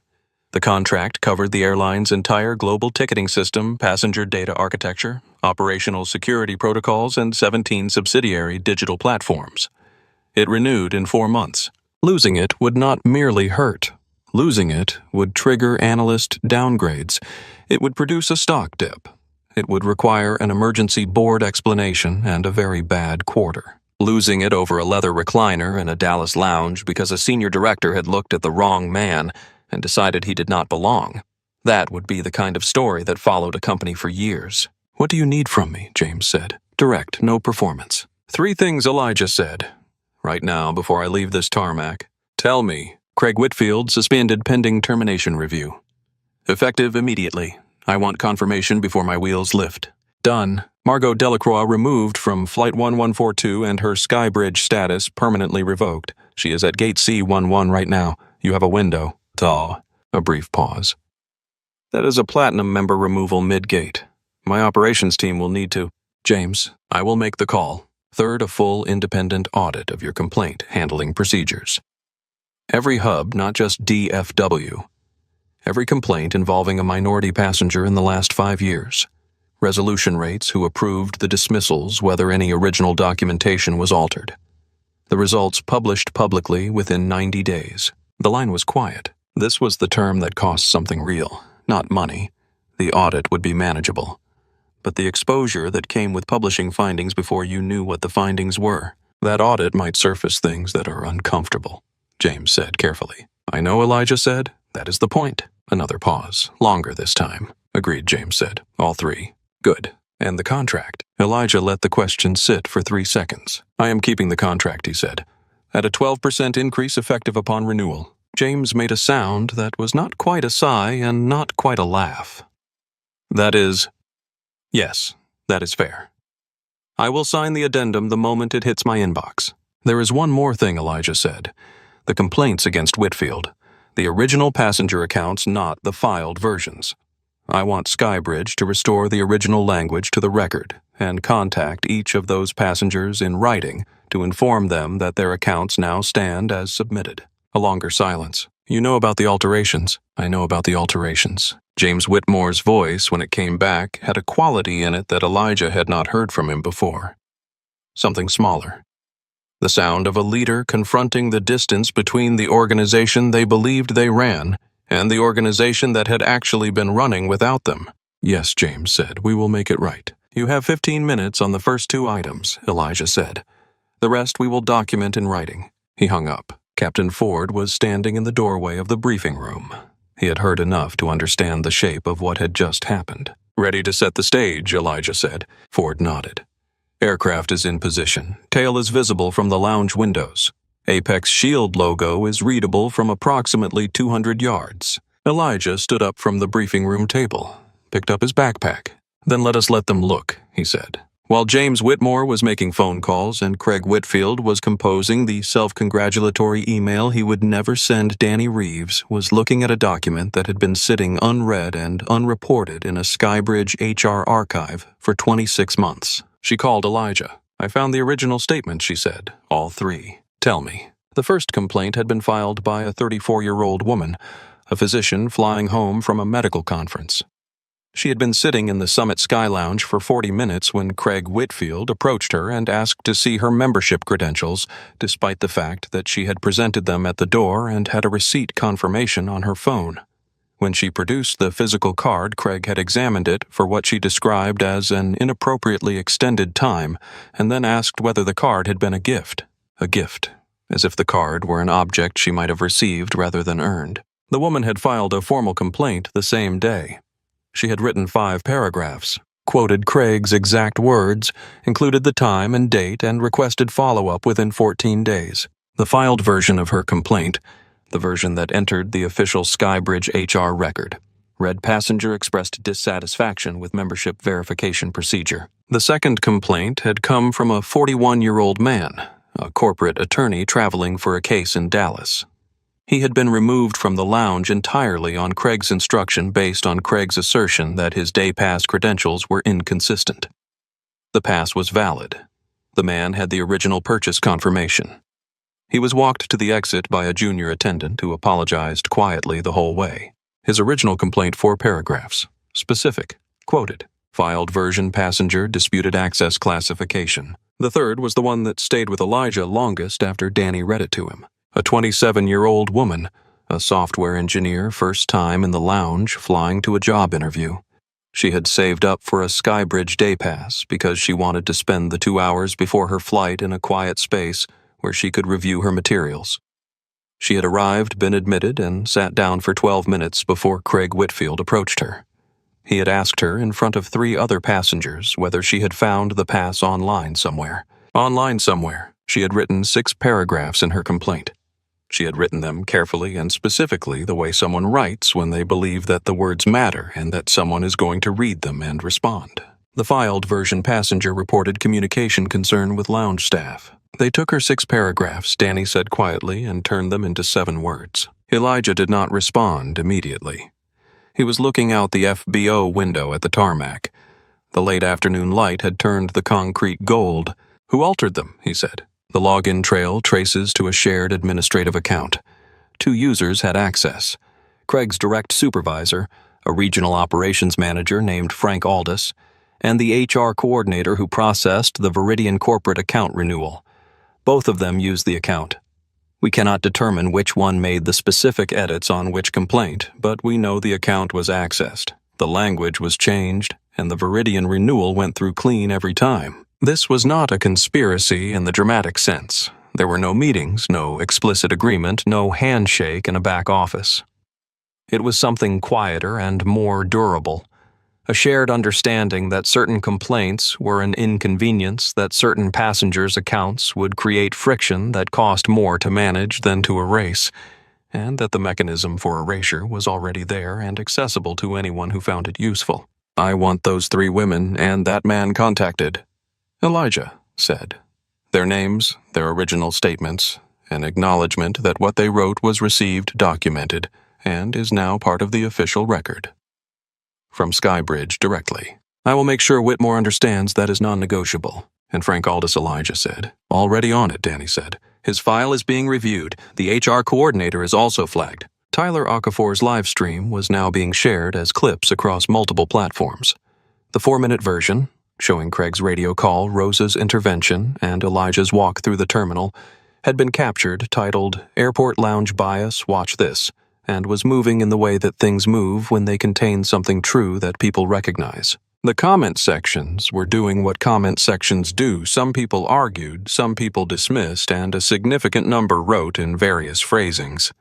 The contract covered the airline's entire global ticketing system, passenger data architecture, operational security protocols, and 17 subsidiary digital platforms. It renewed in 4 months. Losing it would not merely hurt. Losing it would trigger analyst downgrades. It would produce a stock dip. It would require an emergency board explanation and a very bad quarter. Losing it over a leather recliner in a Dallas lounge because a senior director had looked at the wrong man and decided he did not belong. That would be the kind of story that followed a company for years. "What do you need from me?" James said. "Direct, no performance." "3 things," Elijah said. "Right now, before I leave this tarmac. Tell me." Craig Whitfield suspended pending termination review. "Effective immediately. I want confirmation before my wheels lift." "Done." Margot Delacroix removed from Flight 1142 and her SkyBridge status permanently revoked. She is at Gate C11 right now. You have a window. Thaw. A brief pause. "That is a platinum member removal mid-gate. My operations team will need to—" "James, I will make the call. Third, a full independent audit of your complaint handling procedures. Every hub, not just DFW. Every complaint involving a minority passenger in the last 5 years. Resolution rates, who approved the dismissals, whether any original documentation was altered. The results published publicly within 90 days. The line was quiet. This was the term that cost something real, not money. The audit would be manageable. But the exposure that came with publishing findings before you knew what the findings were. That audit might surface things that are uncomfortable," James said carefully. "I know," Elijah said. "That is the point." Another pause, longer this time. "Agreed," James said. "All 3. Good. And the contract?" Elijah let the question sit for 3 seconds. "I am keeping the contract," he said. "At a 12% increase effective upon renewal." James made a sound that was not quite a sigh and not quite a laugh. "That is—" "Yes, that is fair. I will sign the addendum the moment it hits my inbox." "There is one more thing," Elijah said. "The complaints against Whitfield. The original passenger accounts, not the filed versions. I want SkyBridge to restore the original language to the record and contact each of those passengers in writing to inform them that their accounts now stand as submitted." A longer silence. "You know about the alterations?" "I know about the alterations." James Whitmore's voice, when it came back, had a quality in it that Elijah had not heard from him before. Something smaller. The sound of a leader confronting the distance between the organization they believed they ran and the organization that had actually been running without them. "Yes," James said, "we will make it right." "You have 15 minutes on the first 2 items," Elijah said. "The rest we will document in writing." He hung up. Captain Ford was standing in the doorway of the briefing room. He had heard enough to understand the shape of what had just happened. "Ready to set the stage," Elijah said. Ford nodded. "Aircraft is in position. Tail is visible from the lounge windows. Apex Shield logo is readable from approximately 200 yards. Elijah stood up from the briefing room table, picked up his backpack. "Then let us let them look," he said. While James Whitmore was making phone calls and Craig Whitfield was composing the self-congratulatory email he would never send, Danny Reeves was looking at a document that had been sitting unread and unreported in a SkyBridge HR archive for 26 months. She called Elijah. "I found the original statement," she said. "All 3. Tell me." The first complaint had been filed by a 34-year-old woman, a physician flying home from a medical conference. She had been sitting in the Summit Sky Lounge for 40 minutes when Craig Whitfield approached her and asked to see her membership credentials, despite the fact that she had presented them at the door and had a receipt confirmation on her phone. When she produced the physical card, Craig had examined it for what she described as an inappropriately extended time, and then asked whether the card had been a gift. A gift, as if the card were an object she might have received rather than earned. The woman had filed a formal complaint the same day. She had written 5 paragraphs. quoted Craig's exact words, included the time and date, and requested follow-up within 14 days. The filed version of her complaint, the version that entered the official Skybridge HR record, read passenger expressed dissatisfaction with membership verification procedure. The second complaint had come from a 41-year-old man, a corporate attorney traveling for a case in Dallas. He had been removed from the lounge entirely on Craig's instruction based on Craig's assertion that his day pass credentials were inconsistent. The pass was valid. The man had the original purchase confirmation. He was walked to the exit by a junior attendant who apologized quietly the whole way. His original complaint 4 paragraphs. Specific. Quoted. Filed version passenger disputed access classification. The third was the one that stayed with Elijah longest after Danny read it to him. A 27-year-old woman, a software engineer first time in the lounge flying to a job interview. She had saved up for a Skybridge day pass because she wanted to spend the 2 hours before her flight in a quiet space where she could review her materials. She had arrived, been admitted, and sat down for 12 minutes before Craig Whitfield approached her. He had asked her in front of 3 other passengers whether she had found the pass online somewhere. Online somewhere. She had written 6 paragraphs in her complaint. She had written them carefully and specifically the way someone writes when they believe that the words matter and that someone is going to read them and respond. The filed version passenger reported communication concern with lounge staff. They took her 6 paragraphs, Danny said quietly, and turned them into 7 words. Elijah did not respond immediately. He was looking out the FBO window at the tarmac. The late afternoon light had turned the concrete gold. Who altered them, he said. The login trail traces to a shared administrative account. 2 users had access. Craig's direct supervisor, a regional operations manager named Frank Aldis, and the HR coordinator who processed the Veridian corporate account renewal. Both of them used the account. We cannot determine which one made the specific edits on which complaint, but we know the account was accessed. The language was changed, and the Veridian renewal went through clean every time. This was not a conspiracy in the dramatic sense. There were no meetings, no explicit agreement, no handshake in a back office. It was something quieter and more durable. A shared understanding that certain complaints were an inconvenience, that certain passengers' accounts would create friction that cost more to manage than to erase, and that the mechanism for erasure was already there and accessible to anyone who found it useful. I want those 3 women and that man contacted, Elijah said. Their names, their original statements, an acknowledgement that what they wrote was received, documented, and is now part of the official record. From Skybridge directly. I will make sure Whitmore understands that is non-negotiable, and Frank Aldis Elijah said. Already on it, Danny said. His file is being reviewed. The HR coordinator is also flagged. Tyler Okafor's live stream was now being shared as clips across multiple platforms. The 4-minute version, showing Craig's radio call, Rosa's intervention, and Elijah's walk through the terminal, had been captured, titled Airport Lounge Bias, Watch This, and was moving in the way that things move when they contain something true that people recognize. The comment sections were doing what comment sections do. Some people argued, some people dismissed, and a significant number wrote in various phrasings.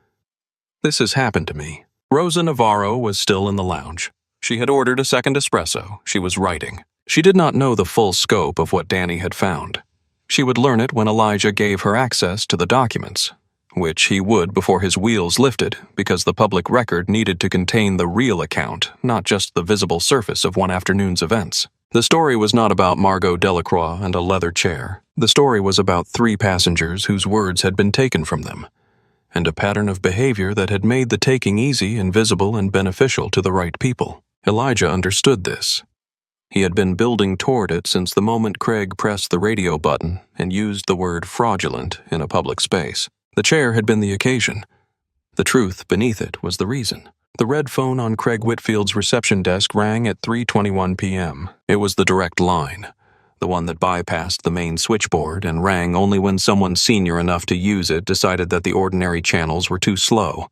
This has happened to me. Rosa Navarro was still in the lounge. She had ordered a second espresso. She was writing. She did not know the full scope of what Danny had found. She would learn it when Elijah gave her access to the documents, which he would before his wheels lifted, because the public record needed to contain the real account, not just the visible surface of one afternoon's events. The story was not about Margot Delacroix and a leather chair. The story was about 3 passengers whose words had been taken from them, and a pattern of behavior that had made the taking easy and visible and beneficial to the right people. Elijah understood this. He had been building toward it since the moment Craig pressed the radio button and used the word fraudulent in a public space. The chair had been the occasion. The truth beneath it was the reason. The red phone on Craig Whitfield's reception desk rang at 3:21 p.m. It was the direct line, the one that bypassed the main switchboard and rang only when someone senior enough to use it decided that the ordinary channels were too slow.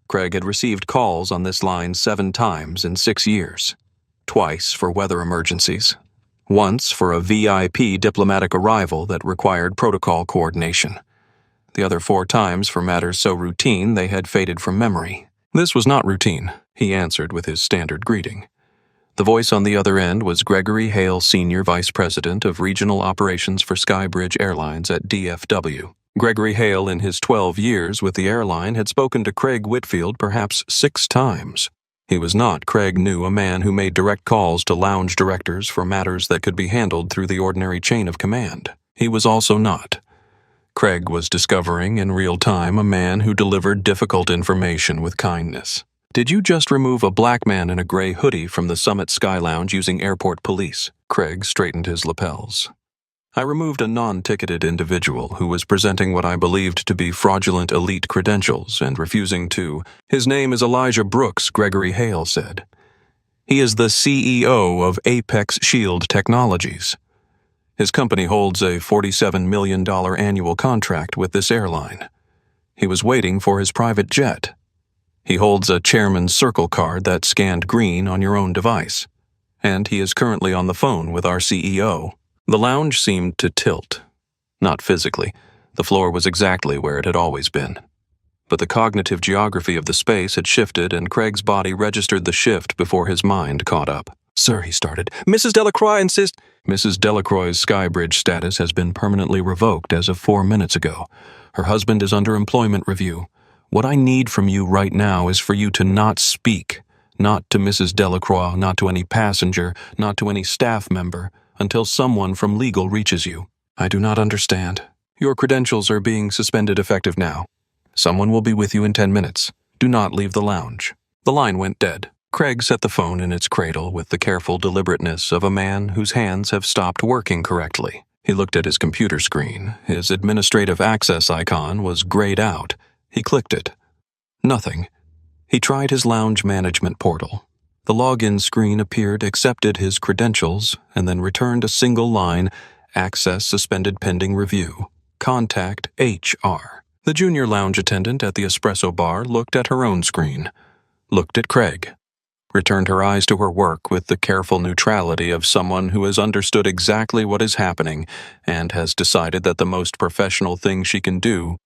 Craig had received calls on this line 7 times in 6 years. Twice for weather emergencies. Once for a VIP diplomatic arrival that required protocol coordination. The other 4 times for matters so routine they had faded from memory. This was not routine, he answered with his standard greeting. The voice on the other end was Gregory Hale, Senior Vice President of Regional Operations for Skybridge Airlines at DFW. Gregory Hale, in his 12 years with the airline, had spoken to Craig Whitfield perhaps 6 times. He was not, Craig knew, a man who made direct calls to lounge directors for matters that could be handled through the ordinary chain of command. He was also not. Craig was discovering in real time a man who delivered difficult information with kindness. "Did you just remove a black man in a gray hoodie from the Summit Sky Lounge using airport police?" Craig straightened his lapels. "I removed a non-ticketed individual who was presenting what I believed to be fraudulent elite credentials and refusing to." "His name is Elijah Brooks," Gregory Hale said. "He is the CEO of Apex Shield Technologies. His company holds a $47 million annual contract with this airline. He was waiting for his private jet. He holds a Chairman's Circle card that scanned green on your own device. And he is currently on the phone with our CEO." The lounge seemed to tilt. Not physically. The floor was exactly where it had always been. But the cognitive geography of the space had shifted, and Craig's body registered the shift before his mind caught up. "Sir," he started, "Mrs. Delacroix insists—" "Mrs. Delacroix's Skybridge status has been permanently revoked as of 4 minutes ago. Her husband is under employment review. What I need from you right now is for you to not speak. Not to Mrs. Delacroix, not to any passenger, not to any staff member, until someone from legal reaches you." "I do not understand." "Your credentials are being suspended effective now. Someone will be with you in 10 minutes. Do not leave the lounge." The line went dead. Craig set the phone in its cradle with the careful deliberateness of a man whose hands have stopped working correctly. He looked at his computer screen. His administrative access icon was grayed out. He clicked it. Nothing. He tried his lounge management portal. The login screen appeared, accepted his credentials, and then returned a single line, "Access suspended pending review. Contact HR." The junior lounge attendant at the espresso bar looked at her own screen, looked at Craig, returned her eyes to her work with the careful neutrality of someone who has understood exactly what is happening and has decided that the most professional thing she can do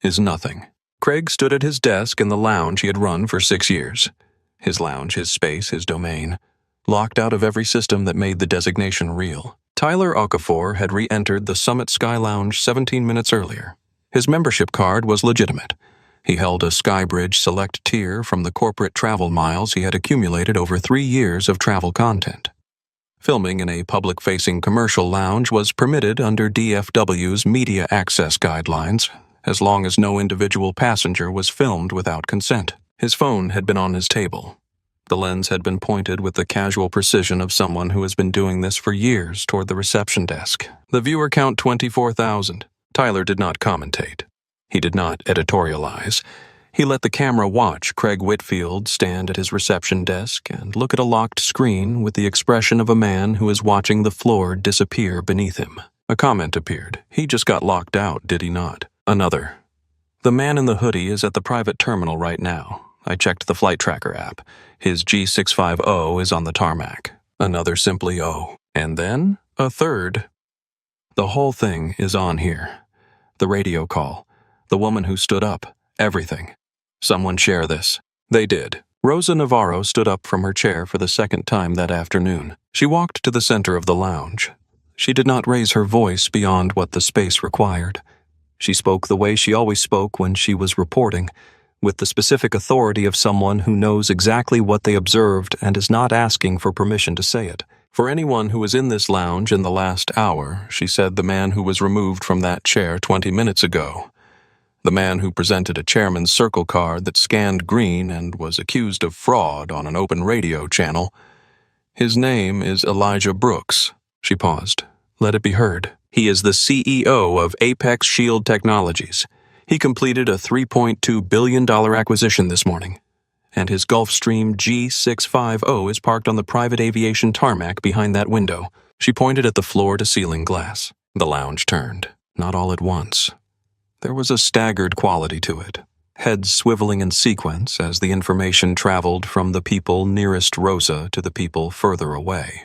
is nothing. Craig stood at his desk in the lounge he had run for 6 years. His lounge, his space, his domain, locked out of every system that made the designation real. Tyler Okafor had re-entered the Summit Sky Lounge 17 minutes earlier. His membership card was legitimate. He held a Skybridge Select tier from the corporate travel miles he had accumulated over 3 years of travel content. Filming in a public-facing commercial lounge was permitted under DFW's media access guidelines, as long as no individual passenger was filmed without consent. His phone had been on his table. The lens had been pointed with the casual precision of someone who has been doing this for years toward the reception desk. The viewer count 24,000. Tyler did not commentate. He did not editorialize. He let the camera watch Craig Whitfield stand at his reception desk and look at a locked screen with the expression of a man who is watching the floor disappear beneath him. A comment appeared. "He just got locked out, did he not?" Another. "The man in the hoodie is at the private terminal right now. I checked the flight tracker app. His G650 is on the tarmac." Another simply "oh." And then a third. "The whole thing is on here. The radio call. The woman who stood up. Everything. Someone share this." They did. Rosa Navarro stood up from her chair for the second time that afternoon. She walked to the center of the lounge. She did not raise her voice beyond what the space required. She spoke the way she always spoke when she was reporting, with the specific authority of someone who knows exactly what they observed and is not asking for permission to say it. For anyone who was in this lounge in the last hour, she said the man who was removed from that chair 20 minutes ago. The man who presented a Chairman's Circle card that scanned green and was accused of fraud on an open radio channel. His name is Elijah Brooks. She paused. Let it be heard. He is the CEO of Apex Shield Technologies. He completed a $3.2 billion acquisition this morning, and his Gulfstream G650 is parked on the private aviation tarmac behind that window. She pointed at the floor-to-ceiling glass. The lounge turned, not all at once. There was a staggered quality to it, heads swiveling in sequence as the information traveled from the people nearest Rosa to the people further away.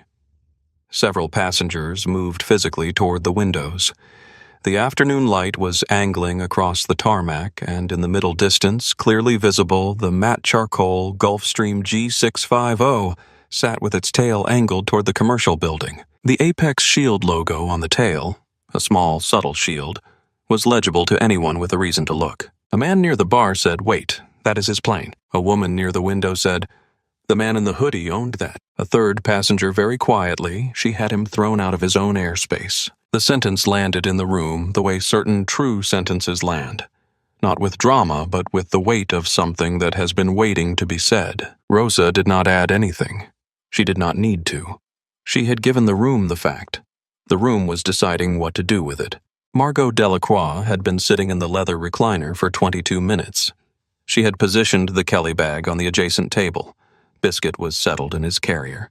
Several passengers moved physically toward the windows. The afternoon light was angling across the tarmac, and in the middle distance, clearly visible, the matte charcoal Gulfstream G650 sat with its tail angled toward the commercial building. The Apex Shield logo on the tail, a small, subtle shield, was legible to anyone with a reason to look. A man near the bar said, "Wait, that is his plane." A woman near the window said, "The man in the hoodie owned that." A third passenger very quietly, "She had him thrown out of his own airspace." The sentence landed in the room the way certain true sentences land. Not with drama, but with the weight of something that has been waiting to be said. Rosa did not add anything. She did not need to. She had given the room the fact. The room was deciding what to do with it. Margot Delacroix had been sitting in the leather recliner for 22 minutes. She had positioned the Kelly bag on the adjacent table. Biscuit was settled in his carrier.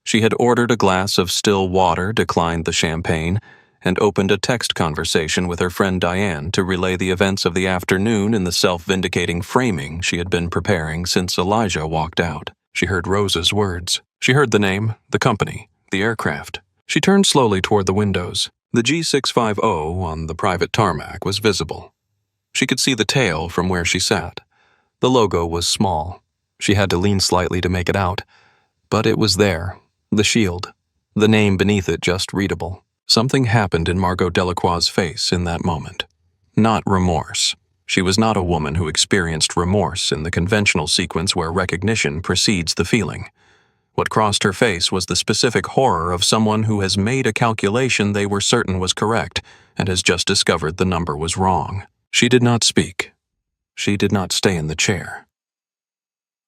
She had ordered a glass of still water, declined the champagne, and opened a text conversation with her friend Diane to relay the events of the afternoon in the self-vindicating framing she had been preparing since Elijah walked out. She heard Rosa's words. She heard the name, the company, the aircraft. She turned slowly toward the windows. The G650 on the private tarmac was visible. She could see the tail from where she sat. The logo was small. She had to lean slightly to make it out. But it was there, the shield, the name beneath it just readable. Something happened in Margot Delacroix's face in that moment. Not remorse. She was not a woman who experienced remorse in the conventional sequence where recognition precedes the feeling. What crossed her face was the specific horror of someone who has made a calculation they were certain was correct and has just discovered the number was wrong. She did not speak. She did not stay in the chair.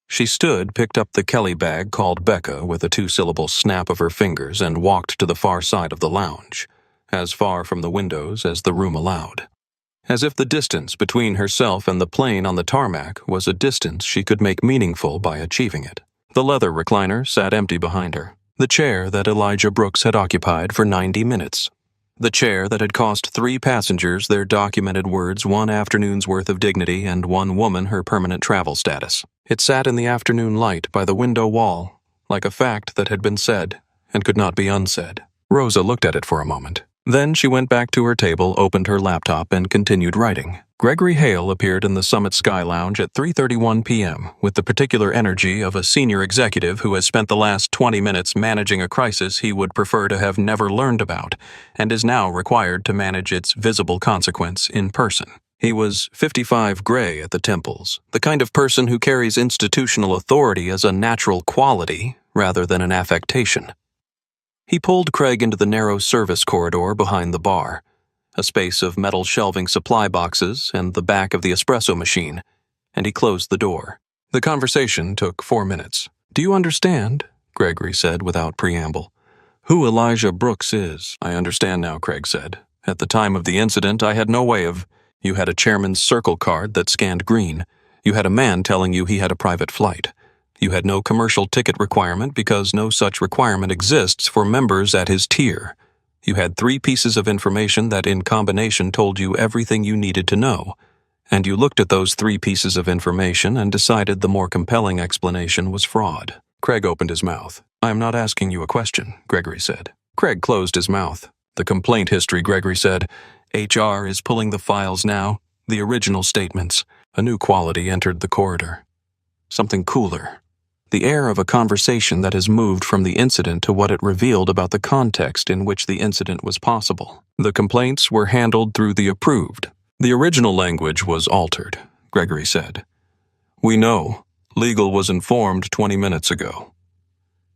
She stood, picked up the Kelly bag called Becca with a two-syllable snap of her fingers and walked to the far side of the lounge, as far from the windows as the room allowed. As if the distance between herself and the plane on the tarmac was a distance she could make meaningful by achieving it. The leather recliner sat empty behind her, the chair that Elijah Brooks had occupied for 90 minutes. The chair that had cost 3 passengers their documented words, 1 afternoon's worth of dignity, and 1 woman her permanent travel status. It sat in the afternoon light by the window wall, like a fact that had been said and could not be unsaid. Rosa looked at it for a moment. Then she went back to her table, opened her laptop, and continued writing. Gregory Hale appeared in the Summit Sky Lounge at 3:31 p.m. with the particular energy of a senior executive who has spent the last 20 minutes managing a crisis he would prefer to have never learned about and is now required to manage its visible consequence in person. He was 55 gray at the temples, the kind of person who carries institutional authority as a natural quality rather than an affectation. He pulled Craig into the narrow service corridor behind the bar, a space of metal shelving supply boxes and the back of the espresso machine, and he closed the door. The conversation took 4 minutes. "Do you understand?" Gregory said without preamble. "Who Elijah Brooks is?" "I understand now," Craig said. "At the time of the incident, I had no way of... You had a chairman's circle card that scanned green. You had a man telling you he had a private flight. You had no commercial ticket requirement because no such requirement exists for members at his tier. You had 3 pieces of information that in combination told you everything you needed to know, and you looked at those 3 pieces of information and decided the more compelling explanation was fraud." Craig opened his mouth. "I am not asking you a question," Gregory said. Craig closed his mouth. "The complaint history," Gregory said. "HR is pulling the files now, the original statements." A new quality entered the corridor. Something cooler. The air of a conversation that has moved from the incident to what it revealed about the context in which the incident was possible. The complaints were handled through the approved. The original language was altered, Gregory said. "We know. Legal was informed 20 minutes ago."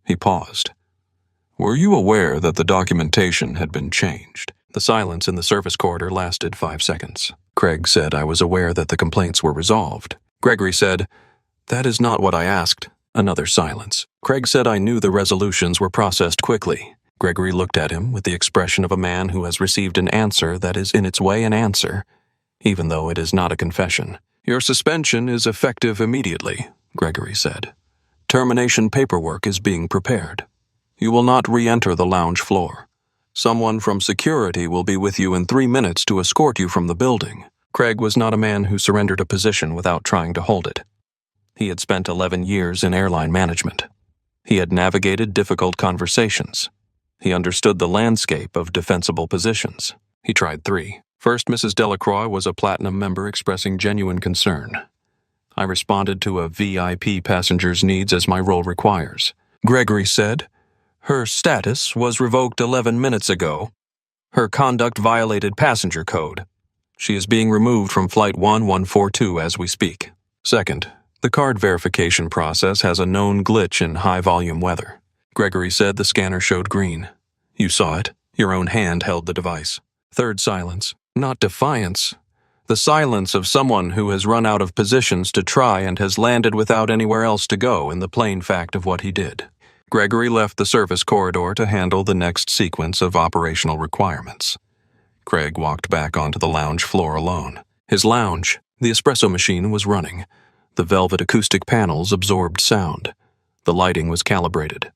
He paused. "Were you aware that the documentation had been changed?" The silence in the service corridor lasted 5 seconds. Craig said, "I was aware that the complaints were resolved." Gregory said, "That is not what I asked." Another silence. Craig said, "I knew the resolutions were processed quickly." Gregory looked at him with the expression of a man who has received an answer that is in its way an answer, even though it is not a confession. "Your suspension is effective immediately," Gregory said. "Termination paperwork is being prepared. You will not re-enter the lounge floor. Someone from security will be with you in 3 minutes to escort you from the building." Craig was not a man who surrendered a position without trying to hold it. He had spent 11 years in airline management. He had navigated difficult conversations. He understood the landscape of defensible positions. He tried 3. First, Mrs. Delacroix was a platinum member expressing genuine concern. I responded to a VIP passenger's needs as my role requires. Gregory said. Her status was revoked 11 minutes ago. Her conduct violated passenger code. She is being removed from Flight 1142 as we speak. Second, the card verification process has a known glitch in high-volume weather. Gregory said the scanner showed green. You saw it. Your own hand held the device. Third silence. Not defiance. The silence of someone who has run out of positions to try and has landed without anywhere else to go in the plain fact of what he did. Gregory left the service corridor to handle the next sequence of operational requirements. Craig walked back onto the lounge floor alone. His lounge, the espresso machine, was running. The velvet acoustic panels absorbed sound. The lighting was calibrated.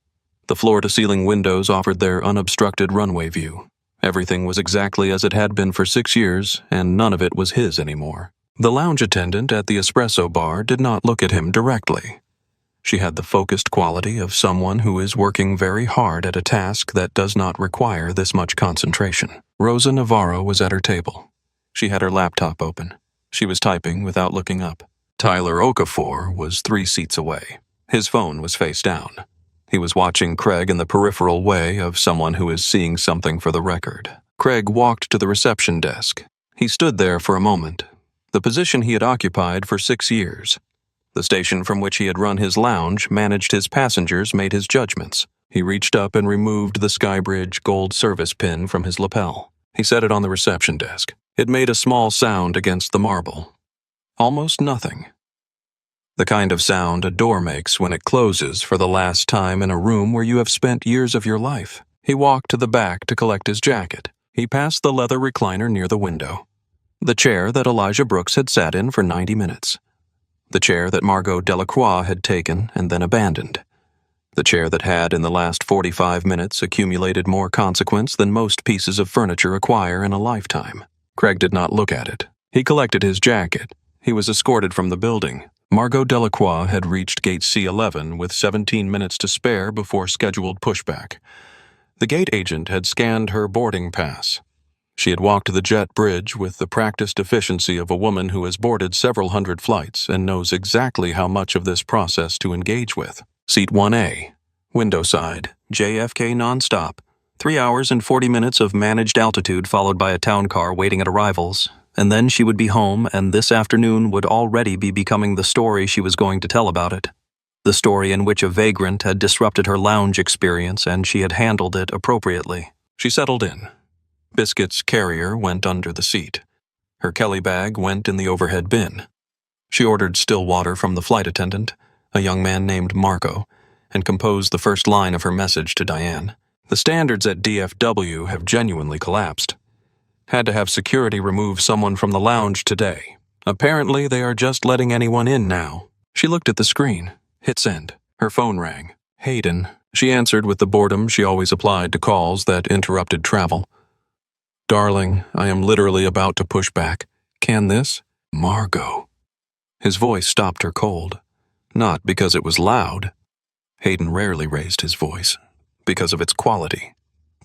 The floor-to-ceiling windows offered their unobstructed runway view. Everything was exactly as it had been for 6 years, and none of it was his anymore. The lounge attendant at the espresso bar did not look at him directly. She had the focused quality of someone who is working very hard at a task that does not require this much concentration. Rosa Navarro was at her table. She had her laptop open. She was typing without looking up. Tyler Okafor was 3 seats away. His phone was face down. He was watching Craig in the peripheral way of someone who is seeing something for the record. Craig walked to the reception desk. He stood there for a moment, the position he had occupied for 6 years. The station from which he had run his lounge, managed his passengers, made his judgments. He reached up and removed the Skybridge gold service pin from his lapel. He set it on the reception desk. It made a small sound against the marble. Almost nothing. The kind of sound a door makes when it closes for the last time in a room where you have spent years of your life. He walked to the back to collect his jacket. He passed the leather recliner near the window. The chair that Elijah Brooks had sat in for 90 minutes. The chair that Margot Delacroix had taken and then abandoned. The chair that had, in the last 45 minutes, accumulated more consequence than most pieces of furniture acquire in a lifetime. Craig did not look at it. He collected his jacket. He was escorted from the building. Margot Delacroix had reached gate C11 with 17 minutes to spare before scheduled pushback. The gate agent had scanned her boarding pass. She had walked the jet bridge with the practiced efficiency of a woman who has boarded several hundred flights and knows exactly how much of this process to engage with. Seat 1A, window side, JFK nonstop, 3 hours and 40 minutes of managed altitude followed by a town car waiting at arrivals. And then she would be home, and this afternoon would already be becoming the story she was going to tell about it. The story in which a vagrant had disrupted her lounge experience, and she had handled it appropriately. She settled in. Biscuit's carrier went under the seat. Her Kelly bag went in the overhead bin. She ordered still water from the flight attendant, a young man named Marco, and composed the first line of her message to Diane. The standards at DFW have genuinely collapsed. Had to have security remove someone from the lounge today. Apparently, they are just letting anyone in now. She looked at the screen. Hit send. Her phone rang. Hayden. She answered with the boredom she always applied to calls that interrupted travel. Darling, I am literally about to push back. Can this? Margot. His voice stopped her cold. Not because it was loud. Hayden rarely raised his voice. Because of its quality.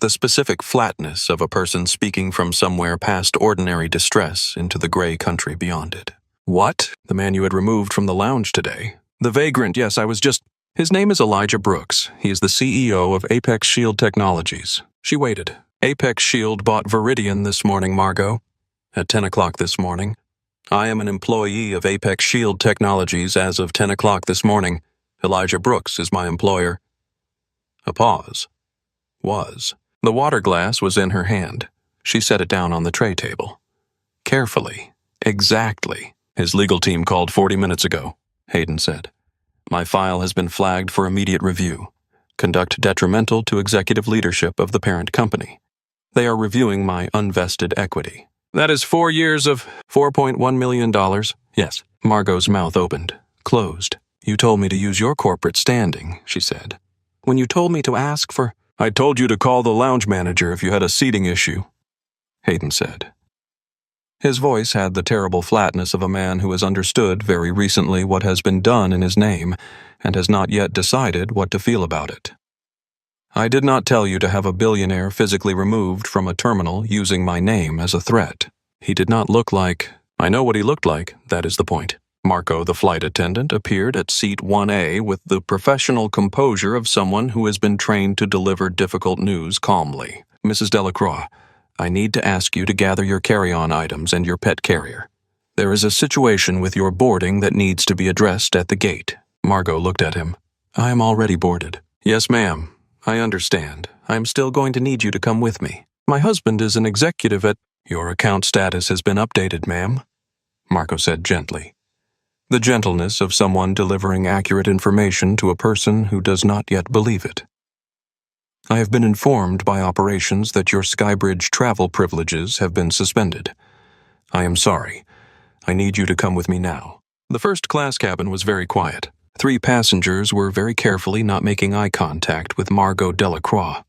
The specific flatness of a person speaking from somewhere past ordinary distress into the gray country beyond it. What? The man you had removed from the lounge today? The vagrant, yes, I was just... His name is Elijah Brooks. He is the CEO of Apex Shield Technologies. She waited. Apex Shield bought Viridian this morning, Margot. At 10 o'clock this morning. I am an employee of Apex Shield Technologies as of 10 o'clock this morning. Elijah Brooks is my employer. A pause. Was. The water glass was in her hand. She set it down on the tray table. Carefully. Exactly. His legal team called 40 minutes ago, Hayden said. My file has been flagged for immediate review. Conduct detrimental to executive leadership of the parent company. They are reviewing my unvested equity. That is 4 years of $4.1 million. Yes. Margot's mouth opened, closed. You told me to use your corporate standing, she said. When you told me to ask for... I told you to call the lounge manager if you had a seating issue, Hayden said. His voice had the terrible flatness of a man who has understood very recently what has been done in his name and has not yet decided what to feel about it. I did not tell you to have a billionaire physically removed from a terminal using my name as a threat. He did not look like... I know what he looked like, that is the point. Marco, the flight attendant, appeared at seat 1A with the professional composure of someone who has been trained to deliver difficult news calmly. Mrs. Delacroix, I need to ask you to gather your carry-on items and your pet carrier. There is a situation with your boarding that needs to be addressed at the gate. Margot looked at him. I am already boarded. Yes, ma'am. I understand. I am still going to need you to come with me. My husband is an executive at... Your account status has been updated, ma'am, Marco said gently. The gentleness of someone delivering accurate information to a person who does not yet believe it. I have been informed by operations that your Skybridge travel privileges have been suspended. I am sorry. I need you to come with me now. The first-class cabin was very quiet. 3 passengers were very carefully not making eye contact with Margot Delacroix.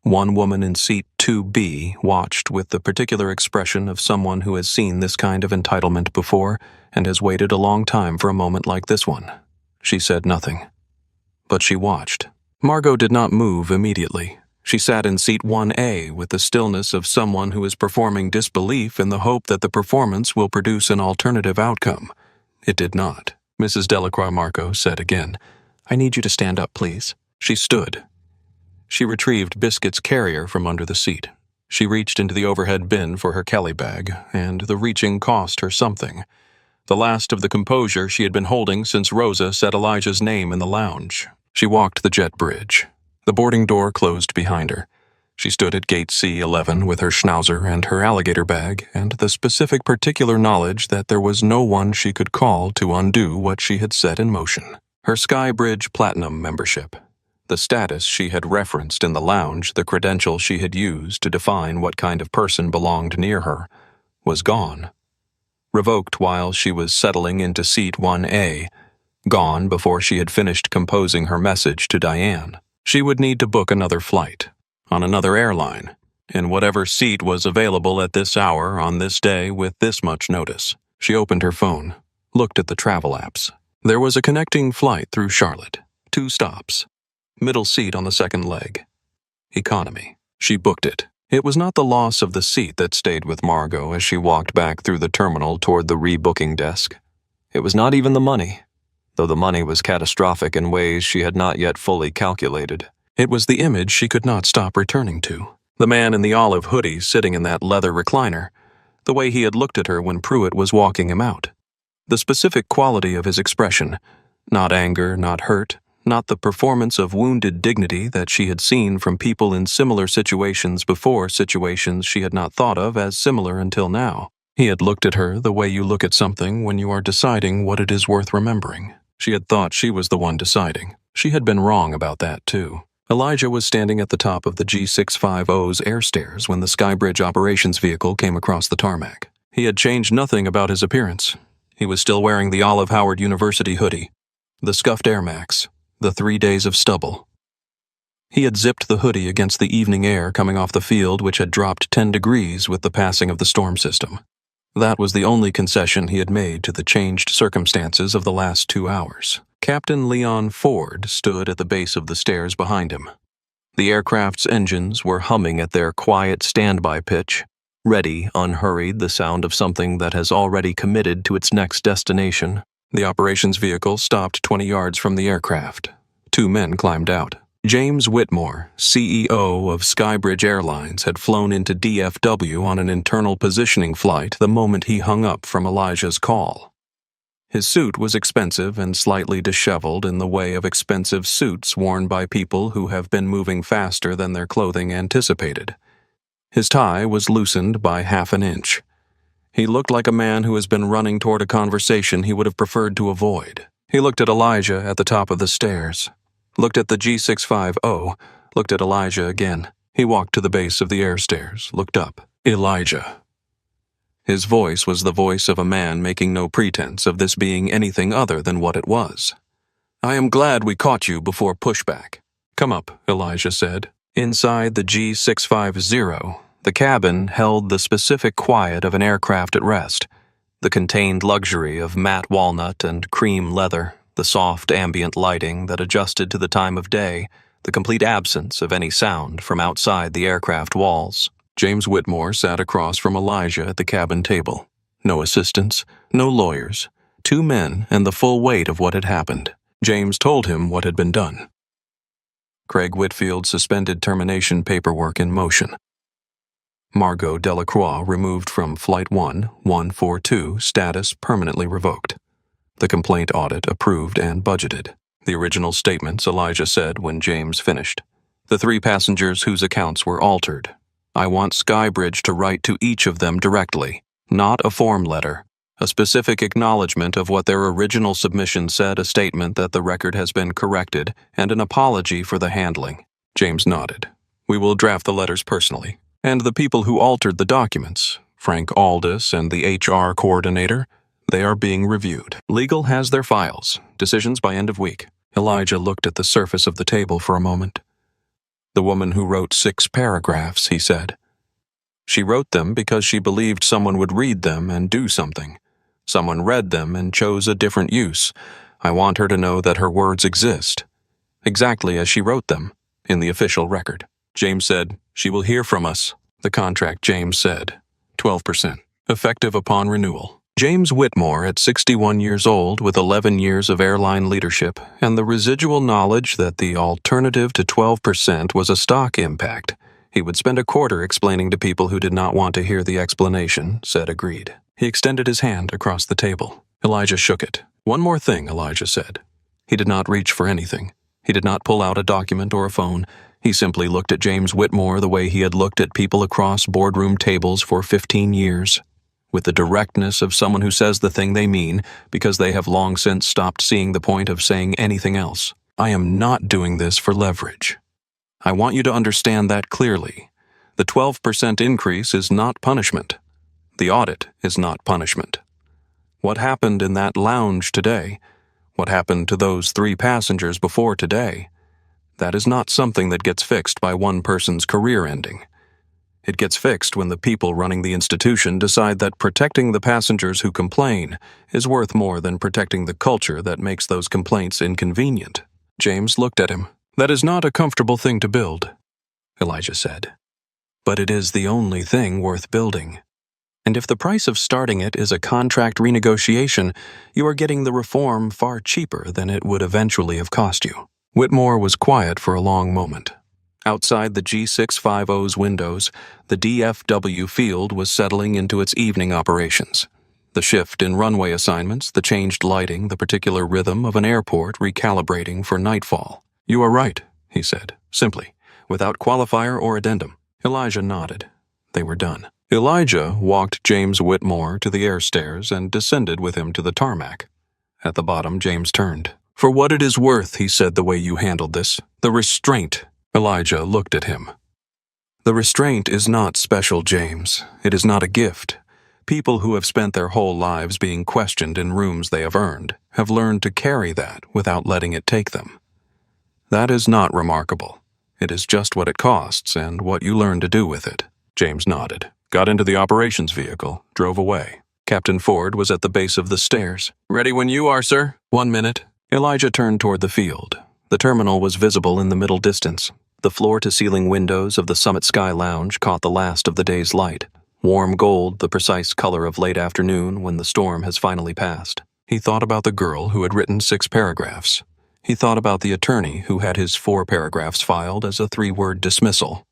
One woman in seat 2B watched with the particular expression of someone who has seen this kind of entitlement before and has waited a long time for a moment like this one. She said nothing. But she watched. Margot did not move immediately. She sat in seat 1A with the stillness of someone who is performing disbelief in the hope that the performance will produce an alternative outcome. It did not. Mrs. Delacroix, Marco said again, I need you to stand up, please. She stood. She retrieved Biscuit's carrier from under the seat. She reached into the overhead bin for her Kelly bag, and the reaching cost her something. The last of the composure she had been holding since Rosa said Elijah's name in the lounge. She walked the jet bridge. The boarding door closed behind her. She stood at gate C11 with her schnauzer and her alligator bag and the specific particular knowledge that there was no one she could call to undo what she had set in motion. Her Skybridge Platinum membership. The status she had referenced in the lounge, the credential she had used to define what kind of person belonged near her, was gone. Revoked while she was settling into seat 1A, gone before she had finished composing her message to Diane. She would need to book another flight, on another airline, in whatever seat was available at this hour on this day with this much notice. She opened her phone, looked at the travel apps. There was a connecting flight through Charlotte, 2 stops. Middle seat on the second leg. Economy. She booked it. It was not the loss of the seat that stayed with Margot as she walked back through the terminal toward the rebooking desk. It was not even the money, though the money was catastrophic in ways she had not yet fully calculated. It was the image she could not stop returning to. The man in the olive hoodie sitting in that leather recliner. The way he had looked at her when Pruitt was walking him out. The specific quality of his expression. Not anger, not hurt. Not the performance of wounded dignity that she had seen from people in similar situations before, situations she had not thought of as similar until now. He had looked at her the way you look at something when you are deciding what it is worth remembering. She had thought she was the one deciding. She had been wrong about that, too. Elijah was standing at the top of the G650's air stairs when the Skybridge operations vehicle came across the tarmac. He had changed nothing about his appearance. He was still wearing the Olive Howard University hoodie, the scuffed Air Max, the 3 days of stubble. He had zipped the hoodie against the evening air coming off the field, which had dropped 10 degrees with the passing of the storm system. That was the only concession he had made to the changed circumstances of the last 2 hours. Captain Leon Ford stood at the base of the stairs behind him. The aircraft's engines were humming at their quiet standby pitch, ready, unhurried, the sound of something that has already committed to its next destination. The operations vehicle stopped 20 yards from the aircraft. 2 men climbed out. James Whitmore, CEO of Skybridge Airlines, had flown into DFW on an internal positioning flight the moment he hung up from Elijah's call. His suit was expensive and slightly disheveled in the way of expensive suits worn by people who have been moving faster than their clothing anticipated. His tie was loosened by half an inch. He looked like a man who has been running toward a conversation he would have preferred to avoid. He looked at Elijah at the top of the stairs, looked at the G650, looked at Elijah again. He walked to the base of the air stairs, looked up. Elijah. His voice was the voice of a man making no pretense of this being anything other than what it was. I am glad we caught you before pushback. Come up, Elijah said. Inside the G650, the cabin held the specific quiet of an aircraft at rest, the contained luxury of matte walnut and cream leather, the soft ambient lighting that adjusted to the time of day, the complete absence of any sound from outside the aircraft walls. James Whitmore sat across from Elijah at the cabin table. No assistants, no lawyers, 2 men, and the full weight of what had happened. James told him what had been done. Craig Whitfield suspended termination paperwork in motion. Margot Delacroix removed from Flight 1-142, status permanently revoked. The complaint audit approved and budgeted. The original statements, Elijah said when James finished. The 3 passengers whose accounts were altered. I want Skybridge to write to each of them directly, not a form letter. A specific acknowledgement of what their original submission said, a statement that the record has been corrected, and an apology for the handling. James nodded. We will draft the letters personally. And the people who altered the documents, Frank Aldis and the HR coordinator, they are being reviewed. Legal has their files. Decisions by end of week. Elijah looked at the surface of the table for a moment. The woman who wrote 6 paragraphs, he said. She wrote them because she believed someone would read them and do something. Someone read them and chose a different use. I want her to know that her words exist. Exactly as she wrote them, in the official record. James said, she will hear from us. The contract, James said. 12%. Effective upon renewal. James Whitmore, at 61 years old, with 11 years of airline leadership, and the residual knowledge that the alternative to 12% was a stock impact. He would spend a quarter explaining to people who did not want to hear the explanation, said agreed. He extended his hand across the table. Elijah shook it. One more thing, Elijah said. He did not reach for anything. He did not pull out a document or a phone. He simply looked at James Whitmore the way he had looked at people across boardroom tables for 15 years, with the directness of someone who says the thing they mean because they have long since stopped seeing the point of saying anything else. I am not doing this for leverage. I want you to understand that clearly. The 12% increase is not punishment. The audit is not punishment. What happened in that lounge today, what happened to those 3 passengers before today, that is not something that gets fixed by one person's career ending. It gets fixed when the people running the institution decide that protecting the passengers who complain is worth more than protecting the culture that makes those complaints inconvenient. James looked at him. That is not a comfortable thing to build, Elijah said. But it is the only thing worth building. And if the price of starting it is a contract renegotiation, you are getting the reform far cheaper than it would eventually have cost you. Whitmore was quiet for a long moment. Outside the G650's windows, the DFW field was settling into its evening operations. The shift in runway assignments, the changed lighting, the particular rhythm of an airport recalibrating for nightfall. You are right, he said, simply, without qualifier or addendum. Elijah nodded. They were done. Elijah walked James Whitmore to the air stairs and descended with him to the tarmac. At the bottom, James turned. For what it is worth, he said, the way you handled this. The restraint. Elijah looked at him. The restraint is not special, James. It is not a gift. People who have spent their whole lives being questioned in rooms they have earned have learned to carry that without letting it take them. That is not remarkable. It is just what it costs and what you learn to do with it. James nodded, got into the operations vehicle, drove away. Captain Ford was at the base of the stairs. Ready when you are, sir. 1 minute. Elijah turned toward the field. The terminal was visible in the middle distance. The floor-to-ceiling windows of the Summit Sky Lounge caught the last of the day's light. Warm gold, the precise color of late afternoon when the storm has finally passed. He thought about the girl who had written 6 paragraphs. He thought about the attorney who had his 4 paragraphs filed as a 3-word dismissal.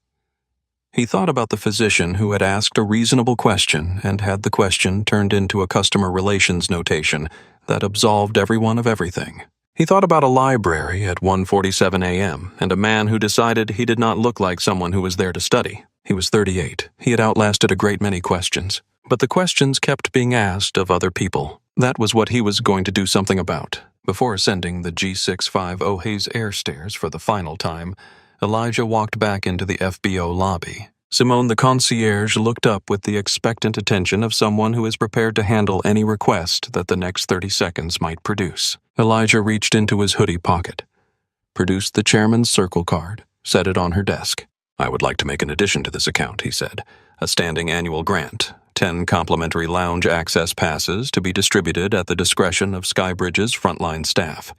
He thought about the physician who had asked a reasonable question and had the question turned into a customer relations notation that absolved everyone of everything. He thought about a library at 1:47 a.m. and a man who decided he did not look like someone who was there to study. He was 38. He had outlasted a great many questions. But the questions kept being asked of other people. That was what he was going to do something about. Before ascending the G650 Hayes Air Stairs for the final time, Elijah walked back into the FBO lobby. Simone the concierge looked up with the expectant attention of someone who is prepared to handle any request that the next 30 seconds might produce. Elijah reached into his hoodie pocket, produced the chairman's circle card, set it on her desk. I would like to make an addition to this account, he said. A standing annual grant. 10 complimentary lounge access passes to be distributed at the discretion of Skybridge's frontline staff,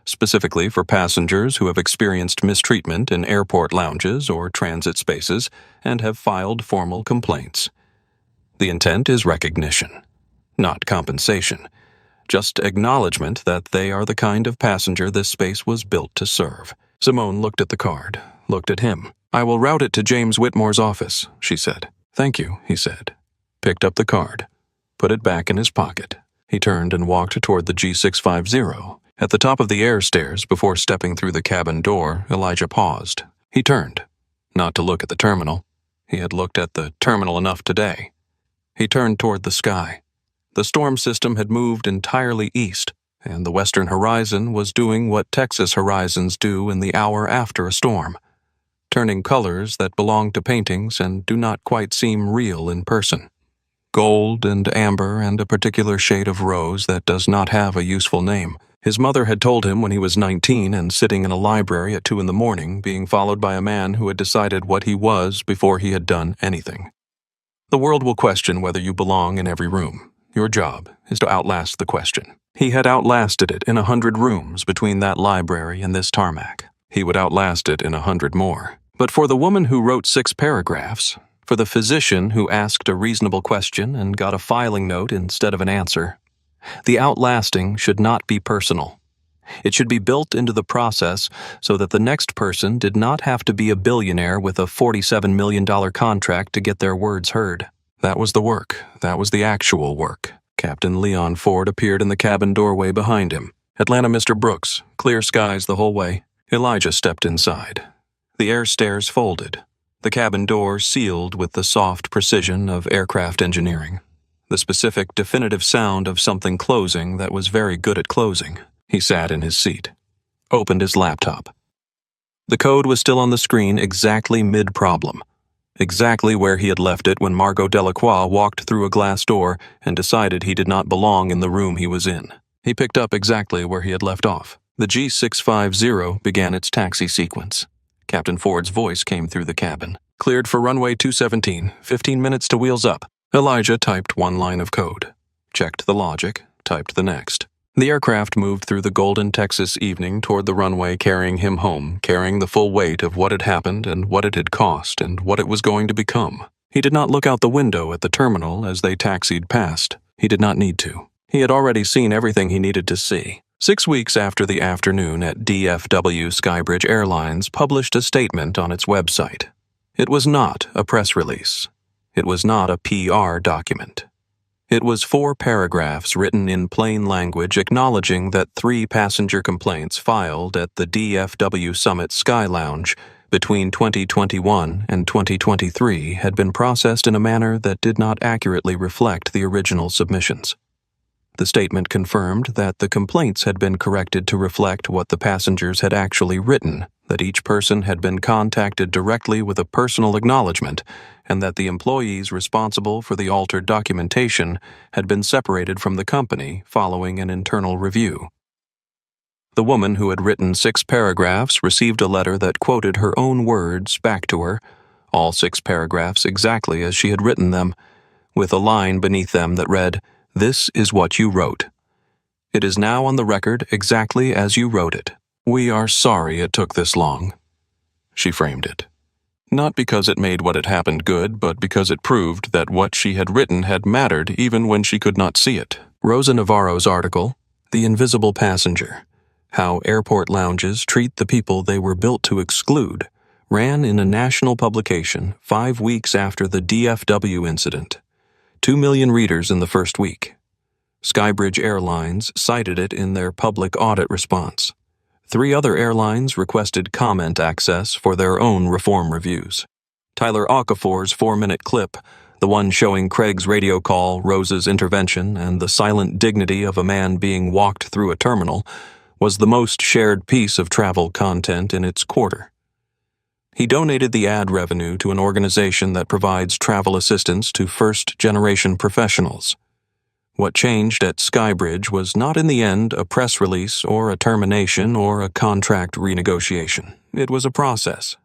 specifically for passengers who have experienced mistreatment in airport lounges or transit spaces and have filed formal complaints. The intent is recognition, not compensation. just acknowledgement that they are the kind of passenger this space was built to serve. Simone looked at the card, looked at him. "I will route it to James Whitmore's office," she said. "Thank you," he said. Picked up the card, put it back in his pocket. He turned and walked toward the G650. At the top of the air stairs, before stepping through the cabin door, Elijah paused. He turned, not to look at the terminal. He had looked at the terminal enough today. He turned toward the sky. The storm system had moved entirely east, and the western horizon was doing what Texas horizons do in the hour after a storm, turning colors that belong to paintings and do not quite seem real in person. Gold and amber and a particular shade of rose that does not have a useful name. His mother had told him when he was 19 and sitting in a library at 2 a.m, being followed by a man who had decided what he was before he had done anything. The world will question whether you belong in every room. Your job is to outlast the question. He had outlasted it in 100 rooms between that library and this tarmac. He would outlast it in 100 more. But for the woman who wrote 6 paragraphs, for the physician who asked a reasonable question and got a filing note instead of an answer, the outlasting should not be personal. It should be built into the process so that the next person did not have to be a billionaire with a $47 million contract to get their words heard. That was the work. That was the actual work. Captain Leon Ford appeared in the cabin doorway behind him. "Atlanta, Mr. Brooks. Clear skies the whole way." Elijah stepped inside. The air stairs folded. The cabin door sealed with the soft precision of aircraft engineering. The specific, definitive sound of something closing that was very good at closing. He sat in his seat. Opened his laptop. The code was still on the screen exactly mid-problem. Exactly where he had left it when Margot Delacroix walked through a glass door and decided he did not belong in the room he was in. He picked up exactly where he had left off. The G650 began its taxi sequence. Captain Ford's voice came through the cabin. "Cleared for runway 217, 15 minutes to wheels up." Elijah typed one line of code, checked the logic, typed the next. The aircraft moved through the golden Texas evening toward the runway, carrying him home, carrying the full weight of what had happened and what it had cost and what it was going to become. He did not look out the window at the terminal as they taxied past. He did not need to. He had already seen everything he needed to see. 6 weeks after the afternoon at DFW, Skybridge Airlines published a statement on its website. It was not a press release. It was not a PR document. It was 4 paragraphs written in plain language acknowledging that 3 passenger complaints filed at the DFW Summit Sky Lounge between 2021 and 2023 had been processed in a manner that did not accurately reflect the original submissions. The statement confirmed that the complaints had been corrected to reflect what the passengers had actually written, that each person had been contacted directly with a personal acknowledgement, and that the employees responsible for the altered documentation had been separated from the company following an internal review. The woman who had written 6 paragraphs received a letter that quoted her own words back to her, all 6 paragraphs exactly as she had written them, with a line beneath them that read, "This is what you wrote. It is now on the record exactly as you wrote it. We are sorry it took this long." She framed it. Not because it made what had happened good, but because it proved that what she had written had mattered even when she could not see it. Rosa Navarro's article, "The Invisible Passenger: How Airport Lounges Treat the People They Were Built to Exclude," ran in a national publication 5 weeks after the DFW incident. 2 million readers in the first week. Skybridge Airlines cited it in their public audit response. 3 other airlines requested comment access for their own reform reviews. Tyler Okafor's 4-minute clip, the one showing Craig's radio call, Rosa's intervention, and the silent dignity of a man being walked through a terminal, was the most shared piece of travel content in its quarter. He donated the ad revenue to an organization that provides travel assistance to first-generation professionals. What changed at Skybridge was not in the end a press release or a termination or a contract renegotiation. It was a process.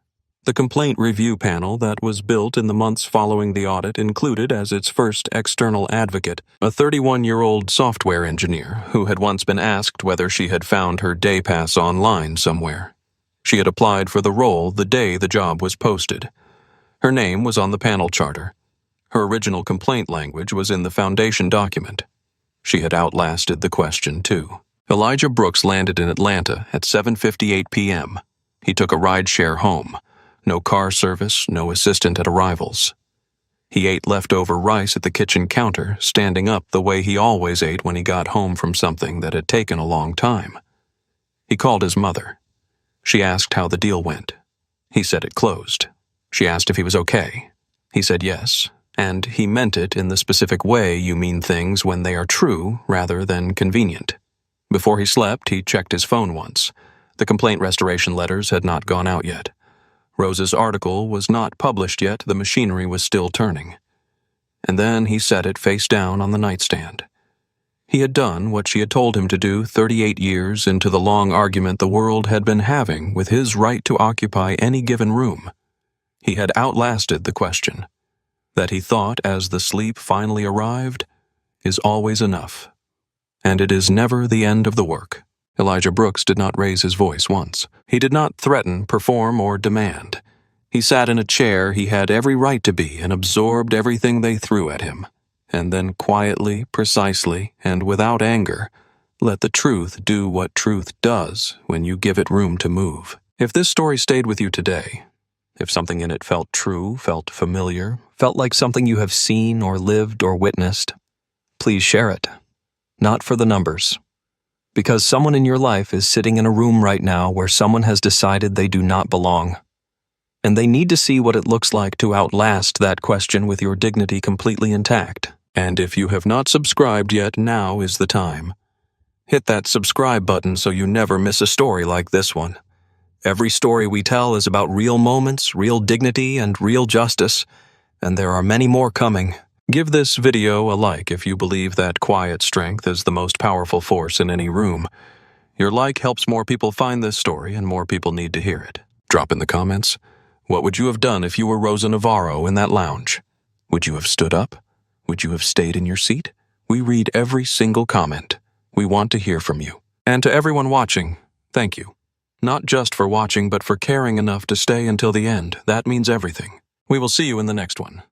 The complaint review panel that was built in the months following the audit included as its first external advocate a 31-year-old software engineer who had once been asked whether she had found her day pass online somewhere. She had applied for the role the day the job was posted. Her name was on the panel charter. Her original complaint language was in the foundation document. She had outlasted the question, too. Elijah Brooks landed in Atlanta at 7:58 p.m. He took a ride-share home. No car service, no assistant at arrivals. He ate leftover rice at the kitchen counter, standing up the way he always ate when he got home from something that had taken a long time. He called his mother. She asked how the deal went. He said it closed. She asked if he was okay. He said yes, and he meant it in the specific way you mean things when they are true rather than convenient. Before he slept, he checked his phone once. The complaint restoration letters had not gone out yet. Rose's article was not published yet, the machinery was still turning. And then he set it face down on the nightstand. He had done what she had told him to do 38 years into the long argument the world had been having with his right to occupy any given room. He had outlasted the question. That he thought as the sleep finally arrived is always enough. And it is never the end of the work. Elijah Brooks did not raise his voice once. He did not threaten, perform, or demand. He sat in a chair he had every right to be and absorbed everything they threw at him, and then quietly, precisely, and without anger, let the truth do what truth does when you give it room to move. If this story stayed with you today, if something in it felt true, felt familiar, felt like something you have seen or lived or witnessed, please share it. Not for the numbers. Because someone in your life is sitting in a room right now where someone has decided they do not belong. And they need to see what it looks like to outlast that question with your dignity completely intact. And if you have not subscribed yet, now is the time. Hit that subscribe button so you never miss a story like this one. Every story we tell is about real moments, real dignity, and real justice, and there are many more coming. Give this video a like if you believe that quiet strength is the most powerful force in any room. Your like helps more people find this story, and more people need to hear it. Drop in the comments. What would you have done if you were Rosa Navarro in that lounge? Would you have stood up? Would you have stayed in your seat? We read every single comment. We want to hear from you. And to everyone watching, thank you. Not just for watching, but for caring enough to stay until the end. That means everything. We will see you in the next one.